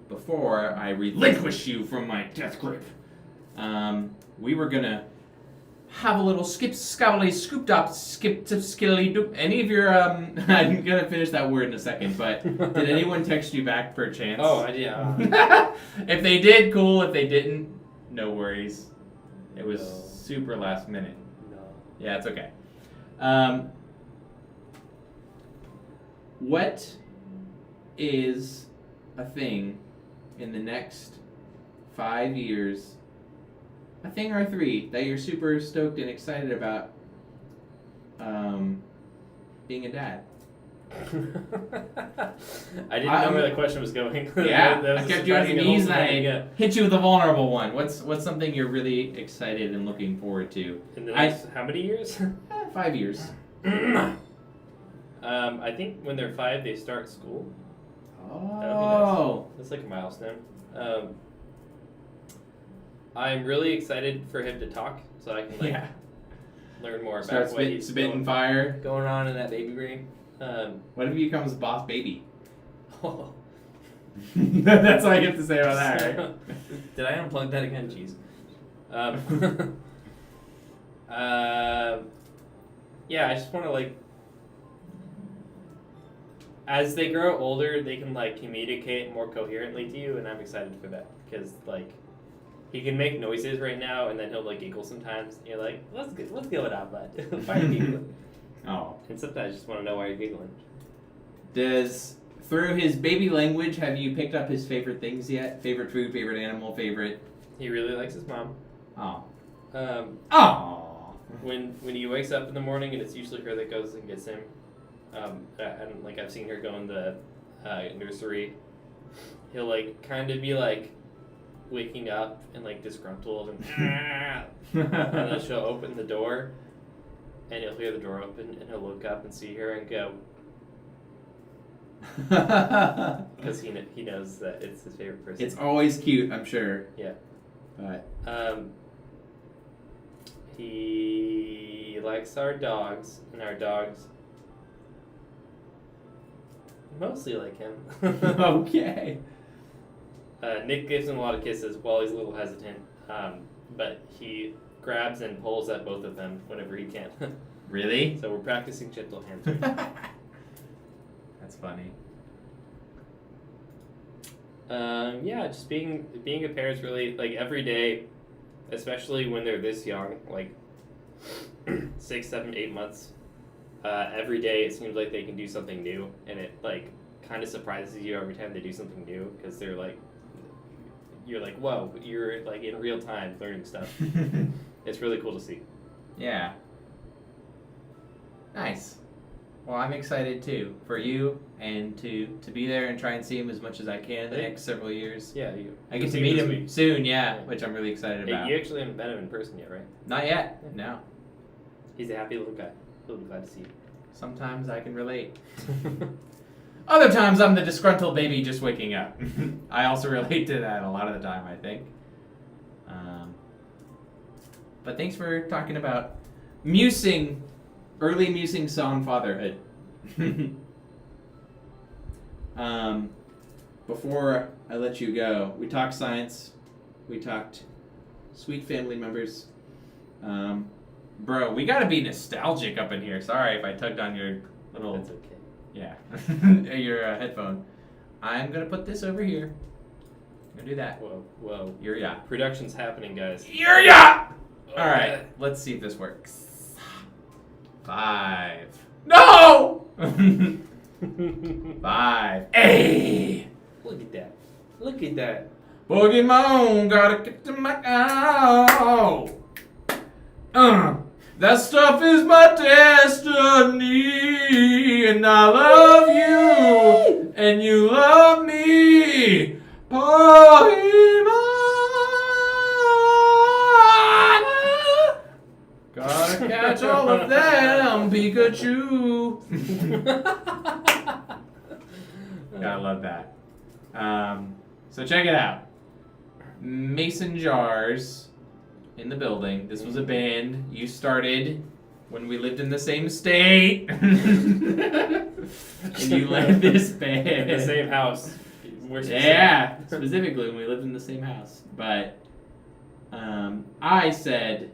before I relinquish you from my death grip, we were gonna have a little scooped up, skilly doop. Any of your I'm gonna finish that word in a second, but did anyone text you back per chance? Oh, yeah. If they did, cool. If they didn't, no worries. It was No. super last minute. No. Yeah, it's okay. What is a thing in the next 5 years, a thing or 3, that you're super stoked and excited about being a dad? I didn't know where the question was going. Yeah, That was I kept you on your surprising knees and thing, I yeah. hit you with a vulnerable one. What's something you're really excited and looking forward to? In the next, how many years? 5 years. I think when they're 5, they start school. Oh. That's like a milestone. I'm really excited for him to talk, so I can like learn more about Start what he's spitting fire. going on in that baby brain. What if he becomes boss baby? That's all I get to say about that, right? Did I unplug that again? Jeez. Yeah, I just want to like, as they grow older, they can like communicate more coherently to you, and I'm excited for that because like, he can make noises right now, and then he'll like giggle sometimes. And you're like, what's going on, bud? Why are you giggling? Oh. And sometimes I just want to know why you're giggling. Through his baby language, have you picked up his favorite things yet? Favorite food, favorite animal, favorite? He really likes his mom. Oh. Oh. When he wakes up in the morning, and it's usually her that goes and gets him. And like I've seen her go in the nursery. He'll like kind of be like waking up and like disgruntled and and then she'll open the door, and he'll hear the door open, and he'll look up and see her and go. Because he knows that it's his favorite person. It's always cute, I'm sure. Yeah. But he likes our dogs, and our dogs mostly like him. Okay. Nick gives him a lot of kisses while he's a little hesitant, but he grabs and pulls at both of them whenever he can. Really? So we're practicing gentle hands. That's funny. Yeah, just being a parent's really like every day, especially when they're this young, like 6, 7, 8 months. Every day it seems like they can do something new, and it like kind of surprises you every time they do something new because they're like, you're like, whoa, you're like in real time learning stuff. It's really cool to see. Yeah. Nice. Well, I'm excited too for you and to be there and try and see him as much as I can the next several years. Yeah, I get to meet him soon, which I'm really excited about. Hey, you actually haven't met him in person yet, right? Not yet. No. He's a happy little guy. He'll be glad to see you. Sometimes I can relate. Other times I'm the disgruntled baby just waking up. I also relate to that a lot of the time, I think. But thanks for talking about early musing song fatherhood. Before I let you go, we talked science. We talked sweet family members. Bro, we gotta be nostalgic up in here. Sorry if I tugged on your little... That's okay. Yeah, your headphone. I'm gonna put this over here. I'm gonna do that. Whoa. Yeah. Production's happening, guys. Yeah. All right, let's see if this works. 5. No. 5. Hey. Look at that. Pokemon, gotta get to my that stuff is my destiny, and I love you, and you love me, Pokemon. Gotta catch all of them, Pikachu. Gotta love that. So check it out. Mason Jars in the building. This was a band you started when we lived in the same state. And you led this band. In the same house. Yeah, specifically when we lived in the same house. But I said,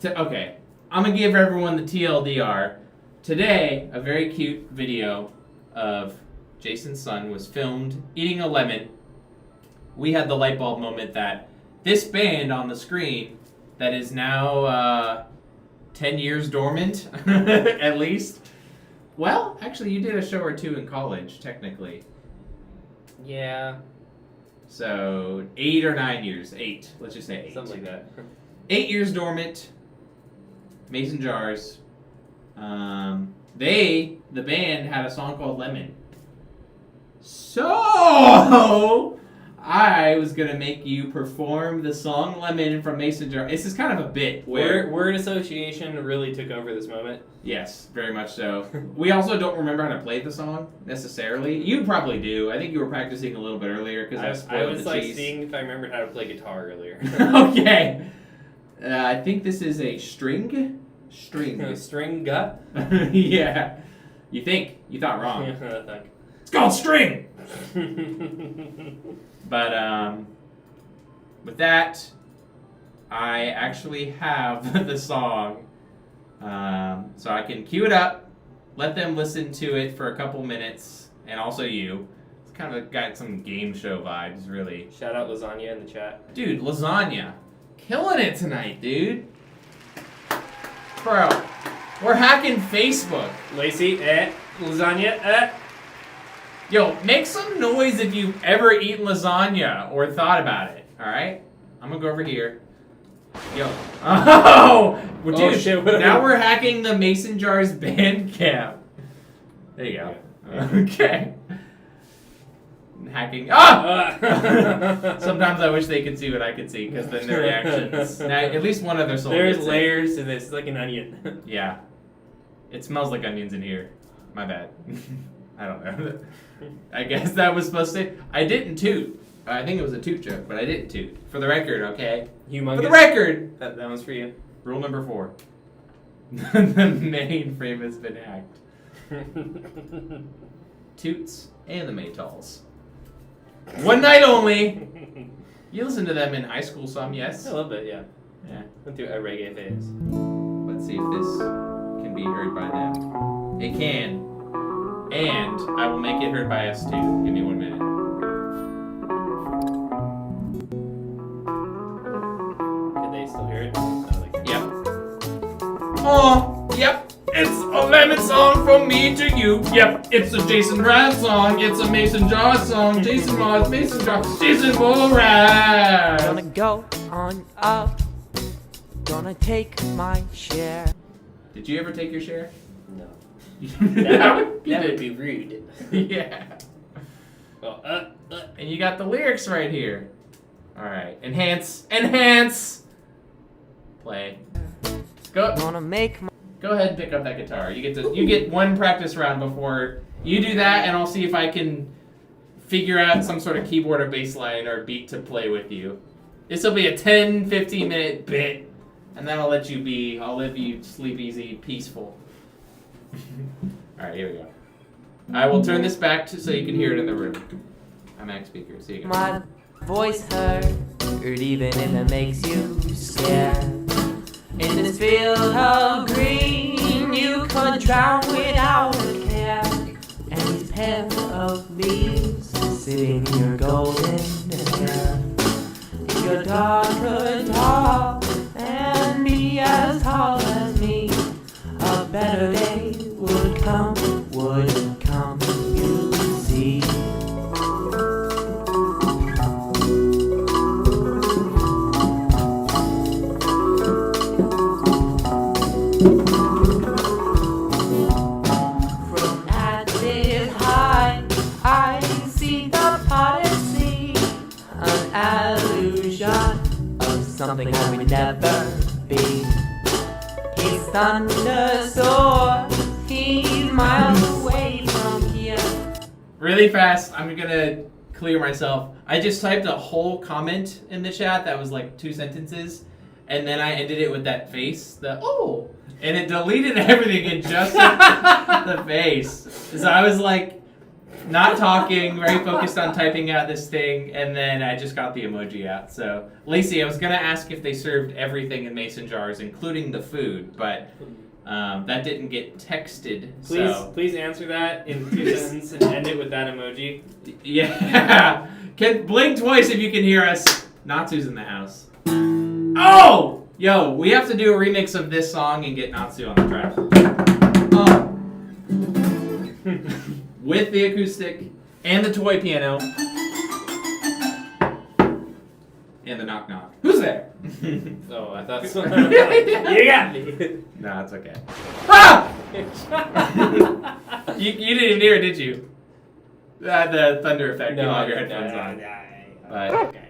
okay, I'm going to give everyone the TLDR. Today, a very cute video of Jason's son was filmed eating a lemon. We had the light bulb moment that this band on the screen that is now 10 years dormant, at least. Well, actually, you did a show or two in college, technically. Yeah. So 8 or 9 years. 8. Let's just say 8. Something like that. 8 years dormant. Mason Jars. The band had a song called Lemon. So I was gonna make you perform the song Lemon from Mason Jar. This is kind of a bit where Word association really took over this moment. yes, very much so. We also don't remember how to play the song necessarily. You probably do. I think you were practicing a little bit earlier because I I spoiled was the like cheese. seeing if I remembered how to play guitar earlier. Okay. I think this is a string. String gut? Yeah. You think. You thought wrong. Yeah, It's called string! thank. But, with that, I actually have the song. So I can cue it up, let them listen to it for a couple minutes, and also you. It's kind of got some game show vibes, really. Shout out lasagna in the chat. Dude, lasagna. Killing it tonight, dude. Bro, we're hacking Facebook. Lacey, lasagna, Yo, make some noise if you've ever eaten lasagna or thought about it, alright? I'm gonna go over here. Yo. Oh! Well, Oh, dude, shit, what- now we're hacking the Mason Jars Bandcamp. There you go. Okay. Hacking. Ah! Sometimes I wish they could see what I could see, because then their reactions. Now, at least one of their souls. There's gets it. layers to this. It's like an onion. Yeah. It smells like onions in here. My bad. I don't know. I guess that was supposed to. I didn't toot. I think it was a toot joke, but I didn't toot. For the record, okay? Humongous. For the record! That one's for you. Rule number 4. The mainframe has been hacked. Toots and the Maytals. One night only! You listened to them in high school some, yes? A little bit, yeah. Yeah. Went through a reggae phase. Let's see if this can be heard by them. It can. And I will make it heard by us too. Give me 1 minute. Can they still hear it? No, they can't. Yep. Oh, yep. It's a lemon song from me to you. Yep. It's a Jason Mraz song. It's a Mason Jar song. Jason Mraz, Mason Jar, Jason Mraz. Gonna go on up, gonna take my share. Did you ever take your share? No. that That would be rude. Yeah. Well, And you got the lyrics right here. Alright. Enhance. Enhance! Play. Go. Gonna make my Go ahead and pick up that guitar. You get one practice round before you do that, and I'll see if I can figure out some sort of keyboard or bass line or beat to play with you. This will be a 10-15 minute bit, and then I'll let you sleep easy, peaceful. Alright, here we go. I will turn this back so you can hear it in the room. I'm at speaker, so you can. my voice heard even if it makes you scared. In this field of green, you could drown without a care. And these pair of leaves sitting in your golden hair. If your dog could talk and be as tall as me, a better day would come, you see. From active high, I see the Odyssey, an illusion of something I would never be. He's thunderstorm, he's miles away from here. Really fast, I'm gonna clear myself. I just typed a whole comment in the chat that was like 2 sentences, and then I ended it with that face, and it deleted everything and just the face. So I was like, not talking, very focused on typing out this thing, and then I just got the emoji out. So, Lacey, I was gonna ask if they served everything in mason jars, including the food, but that didn't get texted. please answer that in 2 sentences and end it with that emoji. Yeah. Can blink twice if you can hear us. Natsu's in the house. Oh! Yo, we have to do a remix of this song and get Natsu on the track. Oh. With the acoustic and the toy piano. And the knock knock. Who's there? Oh, I thought so. You got me. Nah, it's okay. Ah! You didn't hear it, did you? The thunder effect. You have your headphones on. But Okay.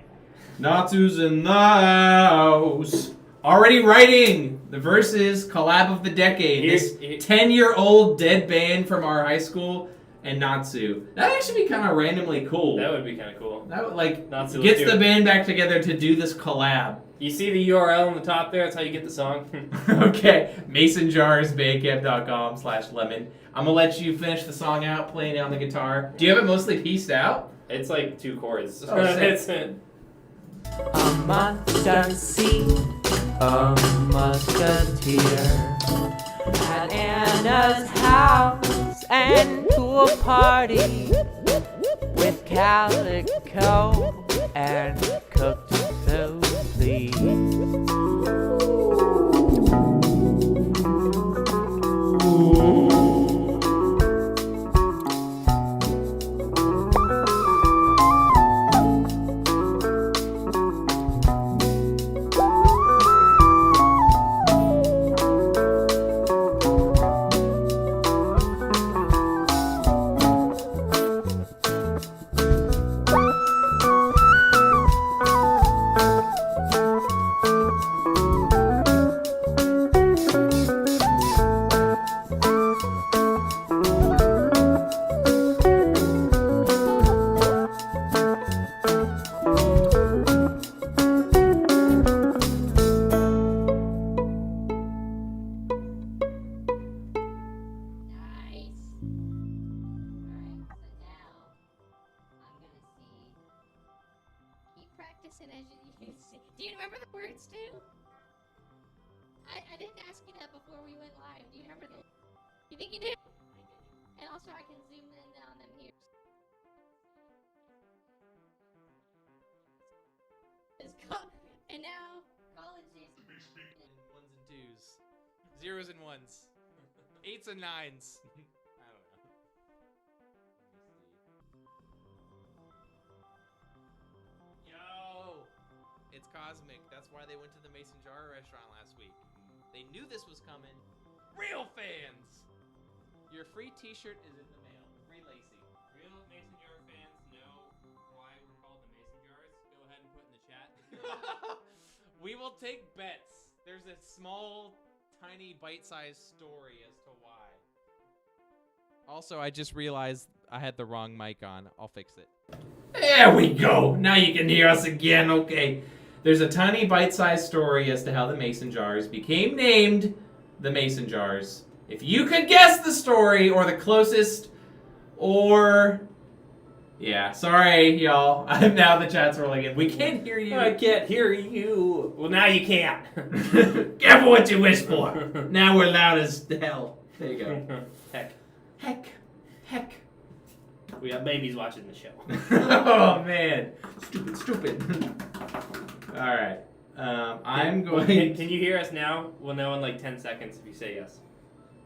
Natsu's in the house. Already writing the verses collab of the decade. This 10-year-old dead band from our high school and Natsu. That'd actually be kind of randomly cool. That would be kind of cool. That would, like, Natsu, gets let's do the it. band back together to do this collab. You see the URL on the top there? That's how you get the song. Okay, masonjarsbandcamp.com/lemon. I'm gonna let you finish the song out, playing it on the guitar. Do you have it mostly pieced out? It's like 2 chords. Oh, sick. It's it. A mustard seed, a musketeer at Anna's house and to a party with calico and cooked food, please. Nice. Alright, so now I'm gonna see. Keep practicing as you see. Do you remember the words too? I didn't ask you that before we went live. Do you remember the? You think you do? And also I can zoom in on them here. And now college Jason. Ones and twos. Zeros and ones. Eights and nines. I don't know. Yo! It's Cosmic. That's why they went to the Mason Jar restaurant last week. They knew this was coming. Real fans! Your free t-shirt is in the mail. Free Lacey. Real Mason Jar fans know why we're called the Mason Jars? Go ahead and put in the chat. We will take bets. There's a small, tiny, bite-sized story as to why. Also, I just realized I had the wrong mic on. I'll fix it. There we go. Now you can hear us again. Okay. There's a tiny bite-sized story as to how the Mason Jars became named the Mason Jars. If you could guess the story or the closest, or... Yeah, sorry, y'all. Now the chat's rolling in. We can't hear you. I can't hear you. Well, now you can't. Careful what you wish for. Now we're loud as hell. There you go. Heck. Heck. Heck. We have babies watching the show. Oh, man. Stupid. All right. I'm going... Can you hear us now? We'll know in like 10 seconds if you say yes.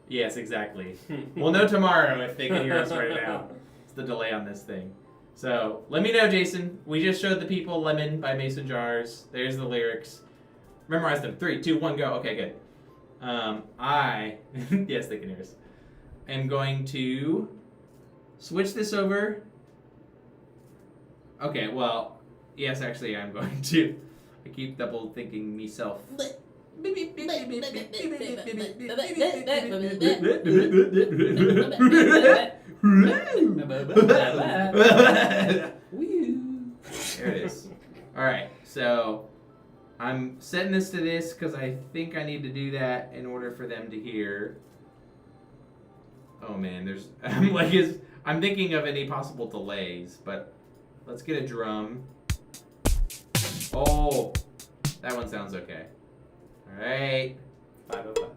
Yes, exactly. We'll know tomorrow if they can hear us right now. It's the delay on this thing. So, let me know, Jason. We just showed the people Lemon by Mason Jars. There's the lyrics. Memorize them. 3, 2, 1, go. Okay, good. Yes, they can hear us. I'm going to switch this over. Okay, well, yes, actually, I'm going to. I keep double thinking myself. There it is. Alright, so I'm setting this to this because I think I need to do that in order for them to hear. Oh man, I'm thinking of any possible delays, but let's get a drum. Oh, that one sounds okay. Alright. 5:05.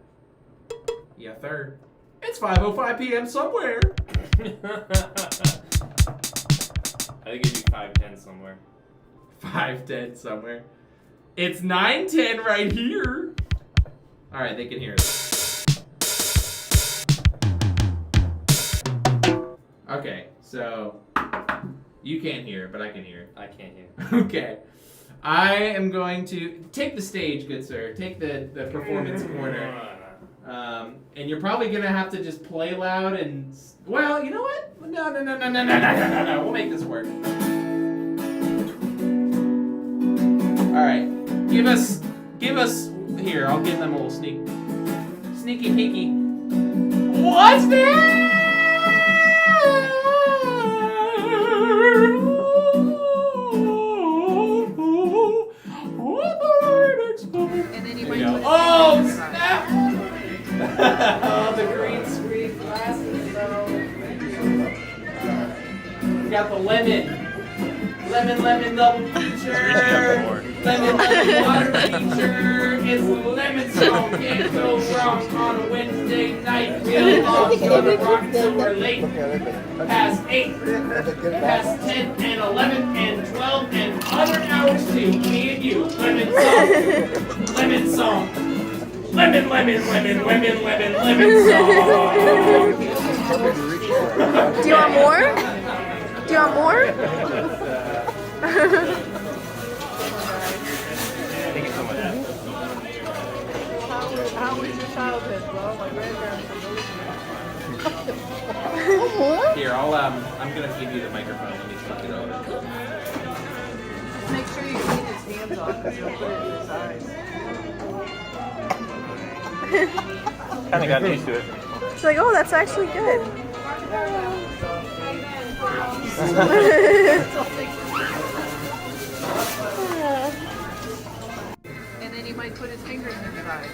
Yeah, third. It's 5:05 p.m. somewhere. I think it'd be 5:10 somewhere. 5:10 somewhere. It's 9:10 right here. Alright, they can hear us. Okay, so you can't hear, but I can hear. I can't hear. Okay. I am going to take the stage, good sir. Take the performance corner. And you're probably gonna have to just play loud and well, you know what? No. We'll make this work. All right, give us. Here, I'll give them a little sneaky peeky. What's that? And then you There might you go. put Oh, snap! Oh, the green screen glasses, though. We got the lemon double feature. Lemon water feature. It's lemon song. Can't go wrong on a Wednesday night. Real long, gonna rock till we're late. Past 8, past 10, and 11, and 12, and other hours too. Me and you. Lemon song. Lemon song. Lemon song. Do you want more? Do you want more? Thank you so much. How was your childhood? Well, my grandparents were Here, I'm gonna give you the microphone. Let me flip it over. Make sure you clean his hands off because he'll put it in his eyes. Kind of got used to it. She's like, oh, that's actually good. And then he might put his fingers in his eyes.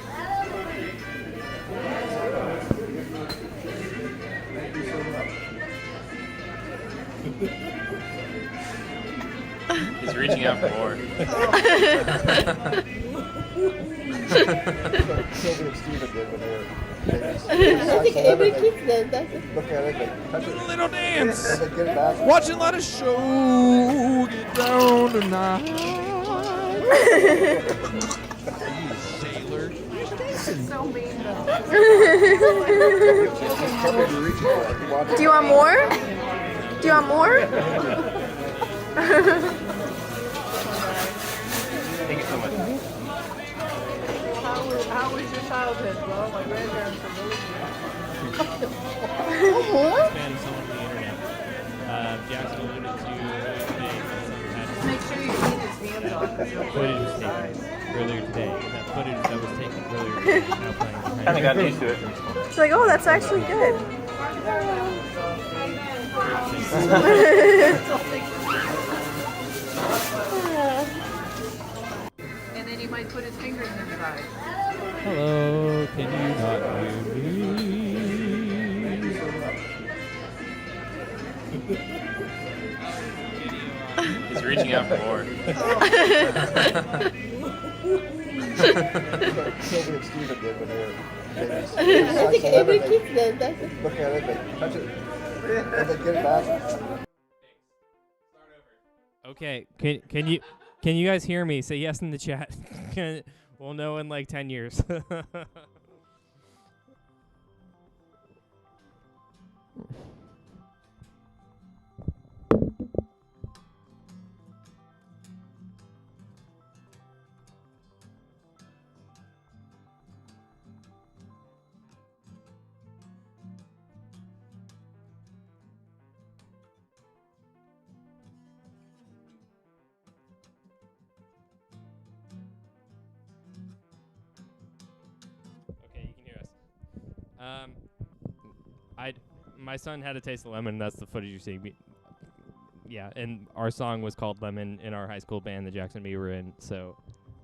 He's reaching out for more. Little dance. Watching a lot of show. Get down tonight. Sailor. So mean though. Do you want more? Do you want more? Thank you so much. How was your childhood? Well, my grandparents were Found someone on the internet. Jackson alluded to today. Make sure you clean his hands off because he'll put it in his eyes. Earlier today. That footage that was taken earlier today is now playing. Kind of got used to it. She's like, oh, that's actually good. And then he might put his fingers in his eyes. Hello, can you not hear me? He's reaching out for more. Okay, can you guys hear me? Say yes in the chat. We'll know in like 10 years. Okay, you can hear us. My son had a taste of lemon. That's the footage you're seeing. Yeah, and our song was called Lemon in our high school band, the Jackson we were in. So,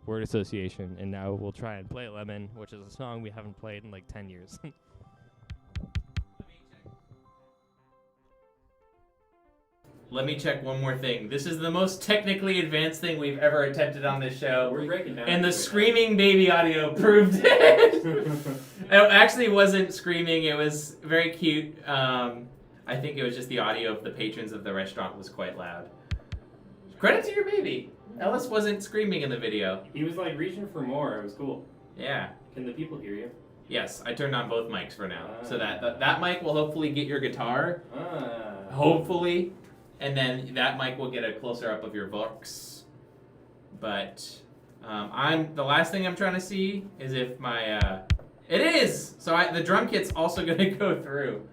word association, and now we'll try and play Lemon, which is a song we haven't played in like 10 years. Let me check one more thing. This is the most technically advanced thing we've ever attempted on this show. We're breaking down. And the screaming baby audio proved it. It actually wasn't screaming. It was very cute. I think it was just the audio of the patrons of the restaurant was quite loud. Credit to your baby. Ellis wasn't screaming in the video. He was like reaching for more. It was cool. Yeah. Can the people hear you? Yes, I turned on both mics for now. So that mic will hopefully get your guitar. Ah. Hopefully. And then that mic will get a closer up of your vox. But the last thing I'm trying to see is if my It is. So the drum kit's also gonna go through.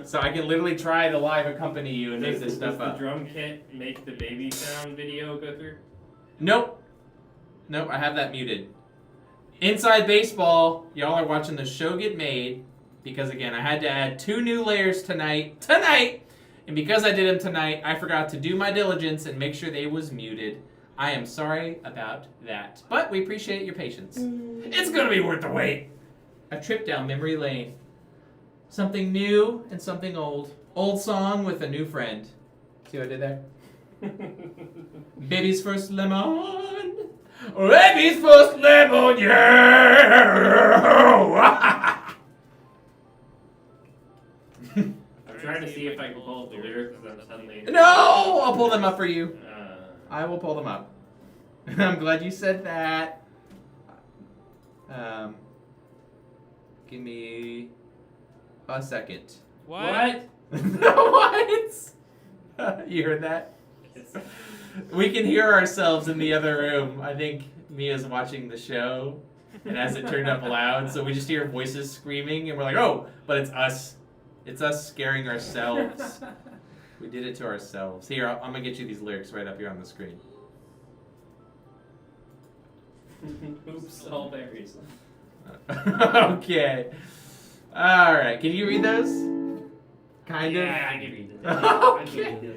So I can literally try to live accompany you and make this stuff Does up. the drum kit make the baby sound video go through? Nope. Nope, I have that muted. Inside baseball, y'all are watching the show get made because, again, I had to add 2 new layers tonight. And because I did them tonight, I forgot to do my diligence and make sure they was muted. I am sorry about that. But we appreciate your patience. It's going to be worth the wait. A trip down memory lane. Something new and something old. Old song with a new friend. See what I did there? Baby's first lemon. Baby's first lemon, yeah! I'm trying to see if I can pull up the lyrics because I'm suddenly. No! I'll pull them up for you. Uh, I will pull them up. I'm glad you said that. Give me a second. what? What? You heard that? We can hear ourselves in the other room. I think Mia's watching the show, and as it turned up loud, so we just hear voices screaming, and we're like, oh, but it's us. It's us scaring ourselves. We did it to ourselves. Here, I'm going to get you these lyrics right up here on the screen. Oops, all berries. Okay. All right. Can you read those? Kind of? Yeah, I can read this. Okay.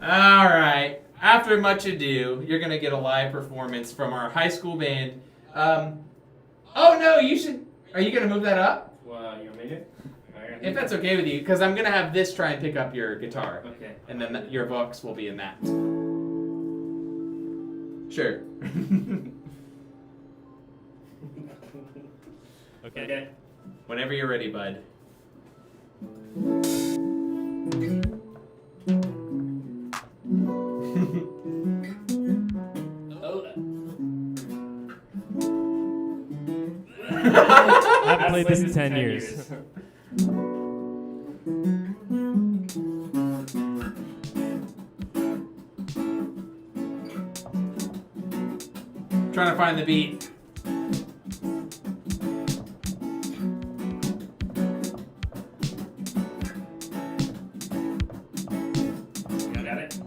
All right. After much ado, you're going to get a live performance from our high school band. Oh, no, you should... Are you going to move that up? Well, you want me to? If that's okay with you, because I'm going to have this try and pick up your guitar. Okay. And then your vox will be in that. Sure. Okay. Whenever you're ready, bud. I've played this in 10 years. Trying to find the beat. Got it?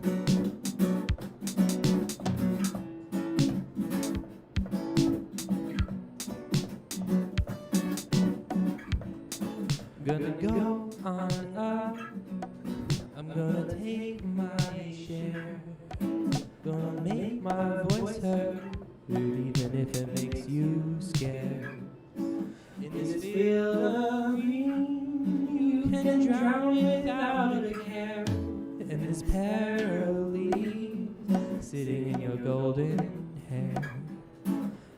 Gonna go on up. I'm gonna take my share. Gonna make my voice heard, even if it makes you scared. In this field of green, you can drown without a care. In this pair of leaves, sitting in your golden hair.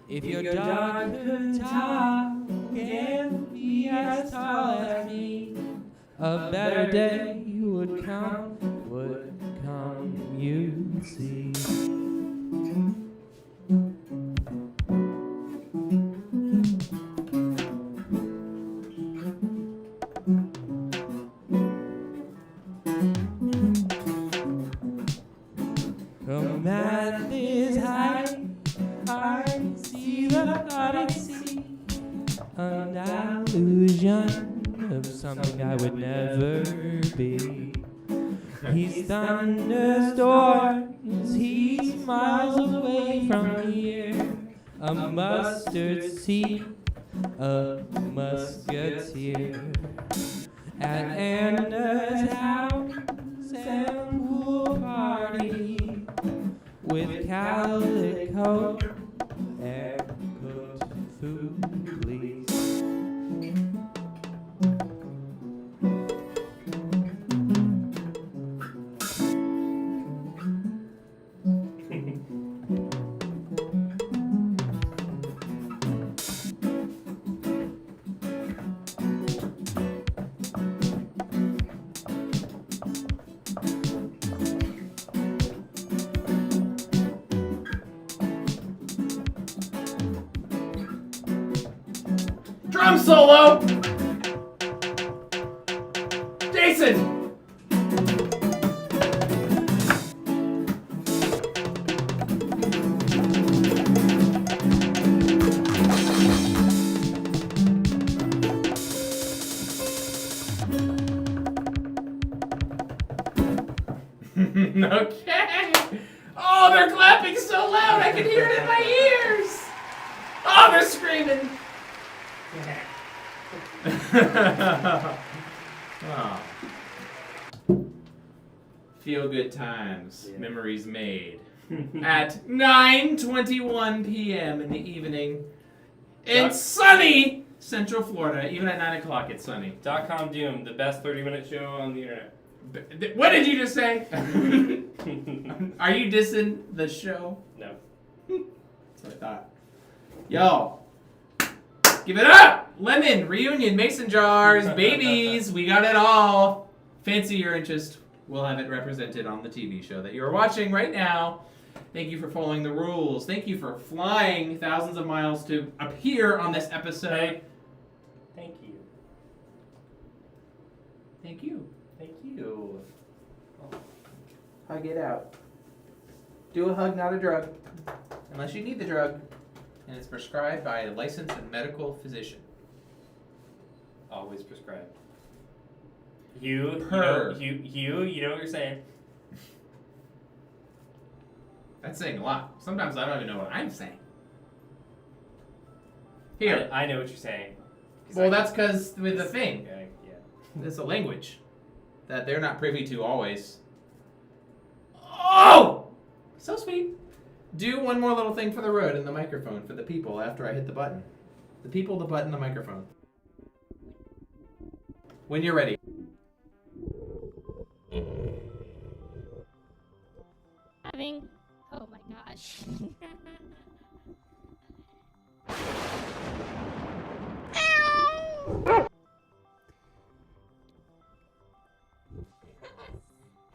If your dog could talk and be as tall as me, a better day would come, you'd see. From at this height, I see the Odyssey, an illusion of something I would never be. He's thunderstorms, he's miles away from here, a mustard seed, a musketeer. At Anna's house and pool party, with calico and cooked food, please. Drum solo! Jason! Okay. Oh, they're clapping so loud I can hear it in my ears. Oh, they're screaming. Oh. Feel good times, Yeah. memories made. At 9:21 p.m. in the evening, in sunny Central Florida. Even at 9 o'clock, it's sunny. .com Doom, the best 30-minute show on the internet. What did you just say? Are you dissing the show? No. That's what I thought. Yo, give it up! Lemon, reunion, mason jars, babies, we got it all. Fancy your interest, we'll have it represented on the TV show that you're watching right now. Thank you for following the rules. Thank you for flying thousands of miles to appear on this episode. Thank you. Thank you. Thank you. Hug it out. Do a hug, not a drug. Unless you need the drug. And it's prescribed by a licensed medical physician. Always prescribed. You Per. You know what you're saying. That's saying a lot. Sometimes I don't even know what I'm saying. Here. I know what you're saying. Well, that's because with the thing. Okay, yeah. It's a language that they're not privy to always. Oh! So sweet. Do one more little thing for the road and the microphone for the people after I hit the button. The people, the button, the microphone. When you're ready. Having. Oh my gosh.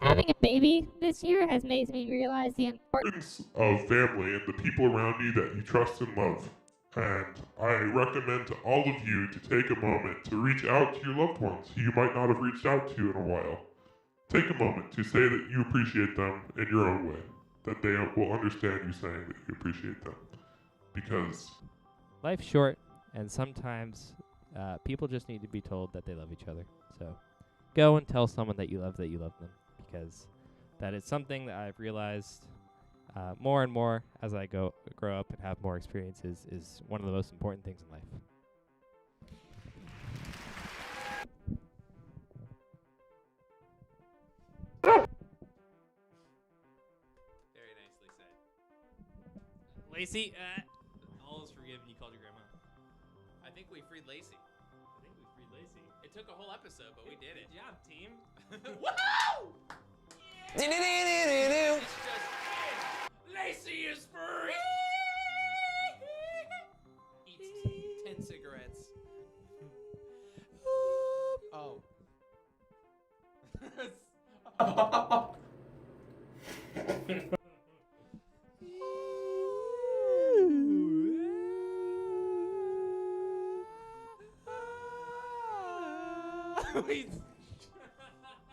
Having a baby this year has made me realize the importance Of family and the people around you that you trust and love. And I recommend to all of you to take a moment to reach out to your loved ones who you might not have reached out to in a while. Take a moment to say that you appreciate them in your own way. That they will understand you saying that you appreciate them. Because Life's short, and sometimes people just need to be told that they love each other. So go and tell someone that you love them, because that is something that I've realized more and more as I grow up and have more experiences is one of the most important things in life. Very nicely said. Lacey, all is forgiven. You called your grandma. I think we freed Lacey. It took a whole episode, but we did it. Good job, team. Woohoo! Yeah! It's just Lacey is free. Eats 10 cigarettes. Oh. We're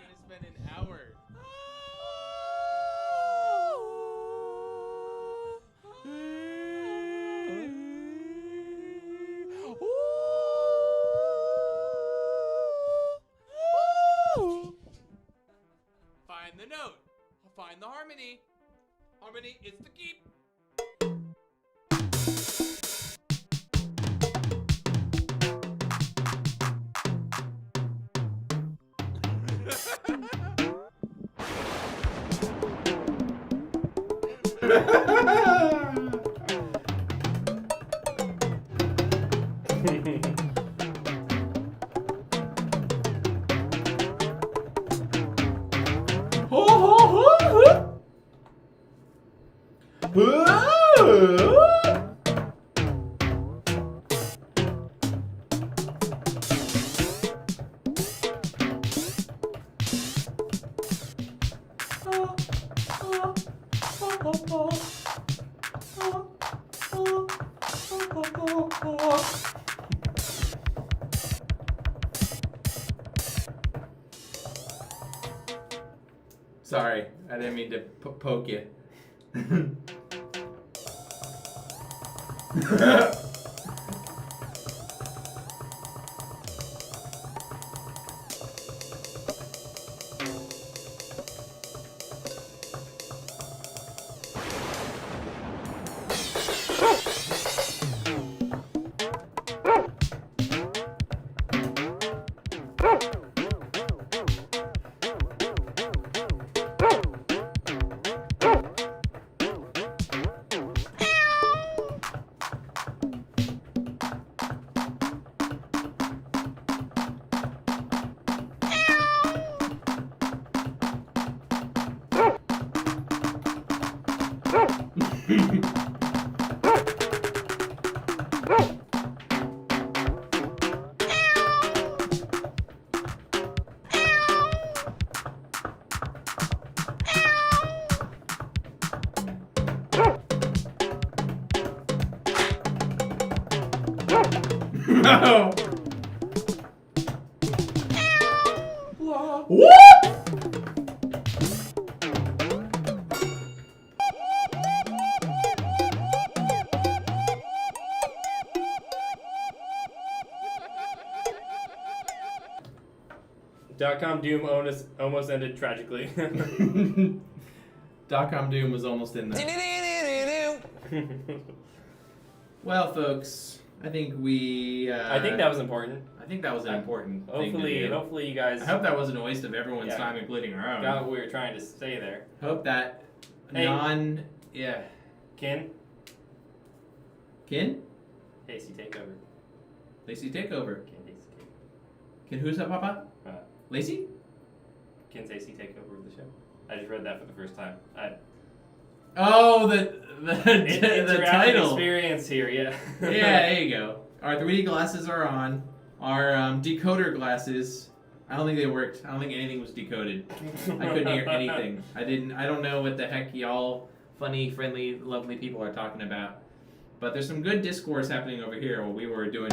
gonna spend an hour. Find the note. Find the harmony. Harmony is the key. Sorry, I didn't mean to poke you. No. What? .com Doom almost ended tragically. .com Doom was almost in there. Well, folks, I think we. I think that was important. I think that was an important thing to do. Hopefully you guys I hope that wasn't a waste of everyone's Yeah. time, including our own. got what we were trying to say there. Hope that Hey. Yeah. Ken, Kin? Hasty takeover. Lacey takeover. Ken Hasty take. Kin who's up, Papa? Lacey? Ken's Hasty takeover of the show. I just read that for the first time. Oh, the Interactive title. experience here, yeah. Yeah, there you go. Our 3D glasses are on. Our decoder glasses. I don't think they worked. I don't think anything was decoded. I couldn't hear anything. I don't know what the heck y'all funny, friendly, lovely people are talking about. But there's some good discourse happening over here while we were doing.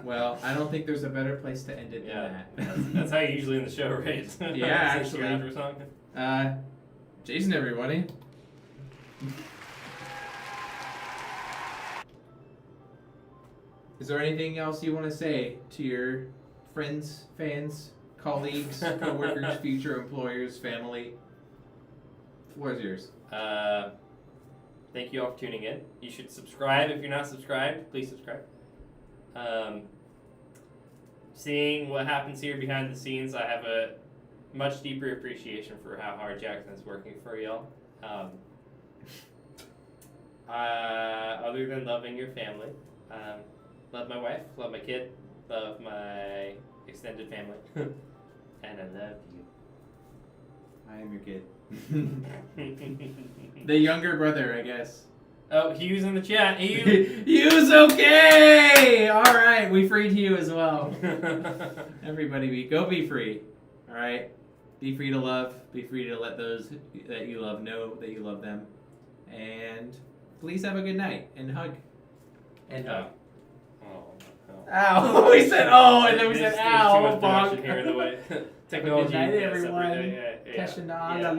Well, I don't think there's a better place to end it Yeah, than that's how you usually end the show, right? Yeah, Since your actually. outro song. that. Jason, everybody. Is there anything else you want to say to your friends, fans, colleagues, coworkers, future employers, family? The floor is yours. Thank you all for tuning in. You should subscribe if you're not subscribed. Please subscribe. Seeing what happens here behind the scenes, I have a much deeper appreciation for how hard Jackson is working for y'all. Other than loving your family, love my wife, love my kid, love my extended family, and I love you. I am your kid. The younger brother, I guess. Oh, Hugh's in the chat. Hugh! Hugh's okay! Alright, we freed Hugh as well. Everybody go be free. Alright? Be free to love. Be free to let those that you love know that you love them. And please have a good night. And hug. And hug. Ow! We said oh, and then we said ow. There's too much Bonk. production here in the way. Have Technology. a good night, yeah, everyone.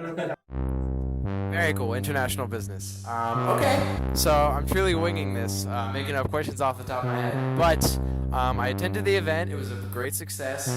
Yeah. Very cool, international business. Okay, so I'm truly winging this, making up questions off the top of my head. But I attended the event. It was a great success.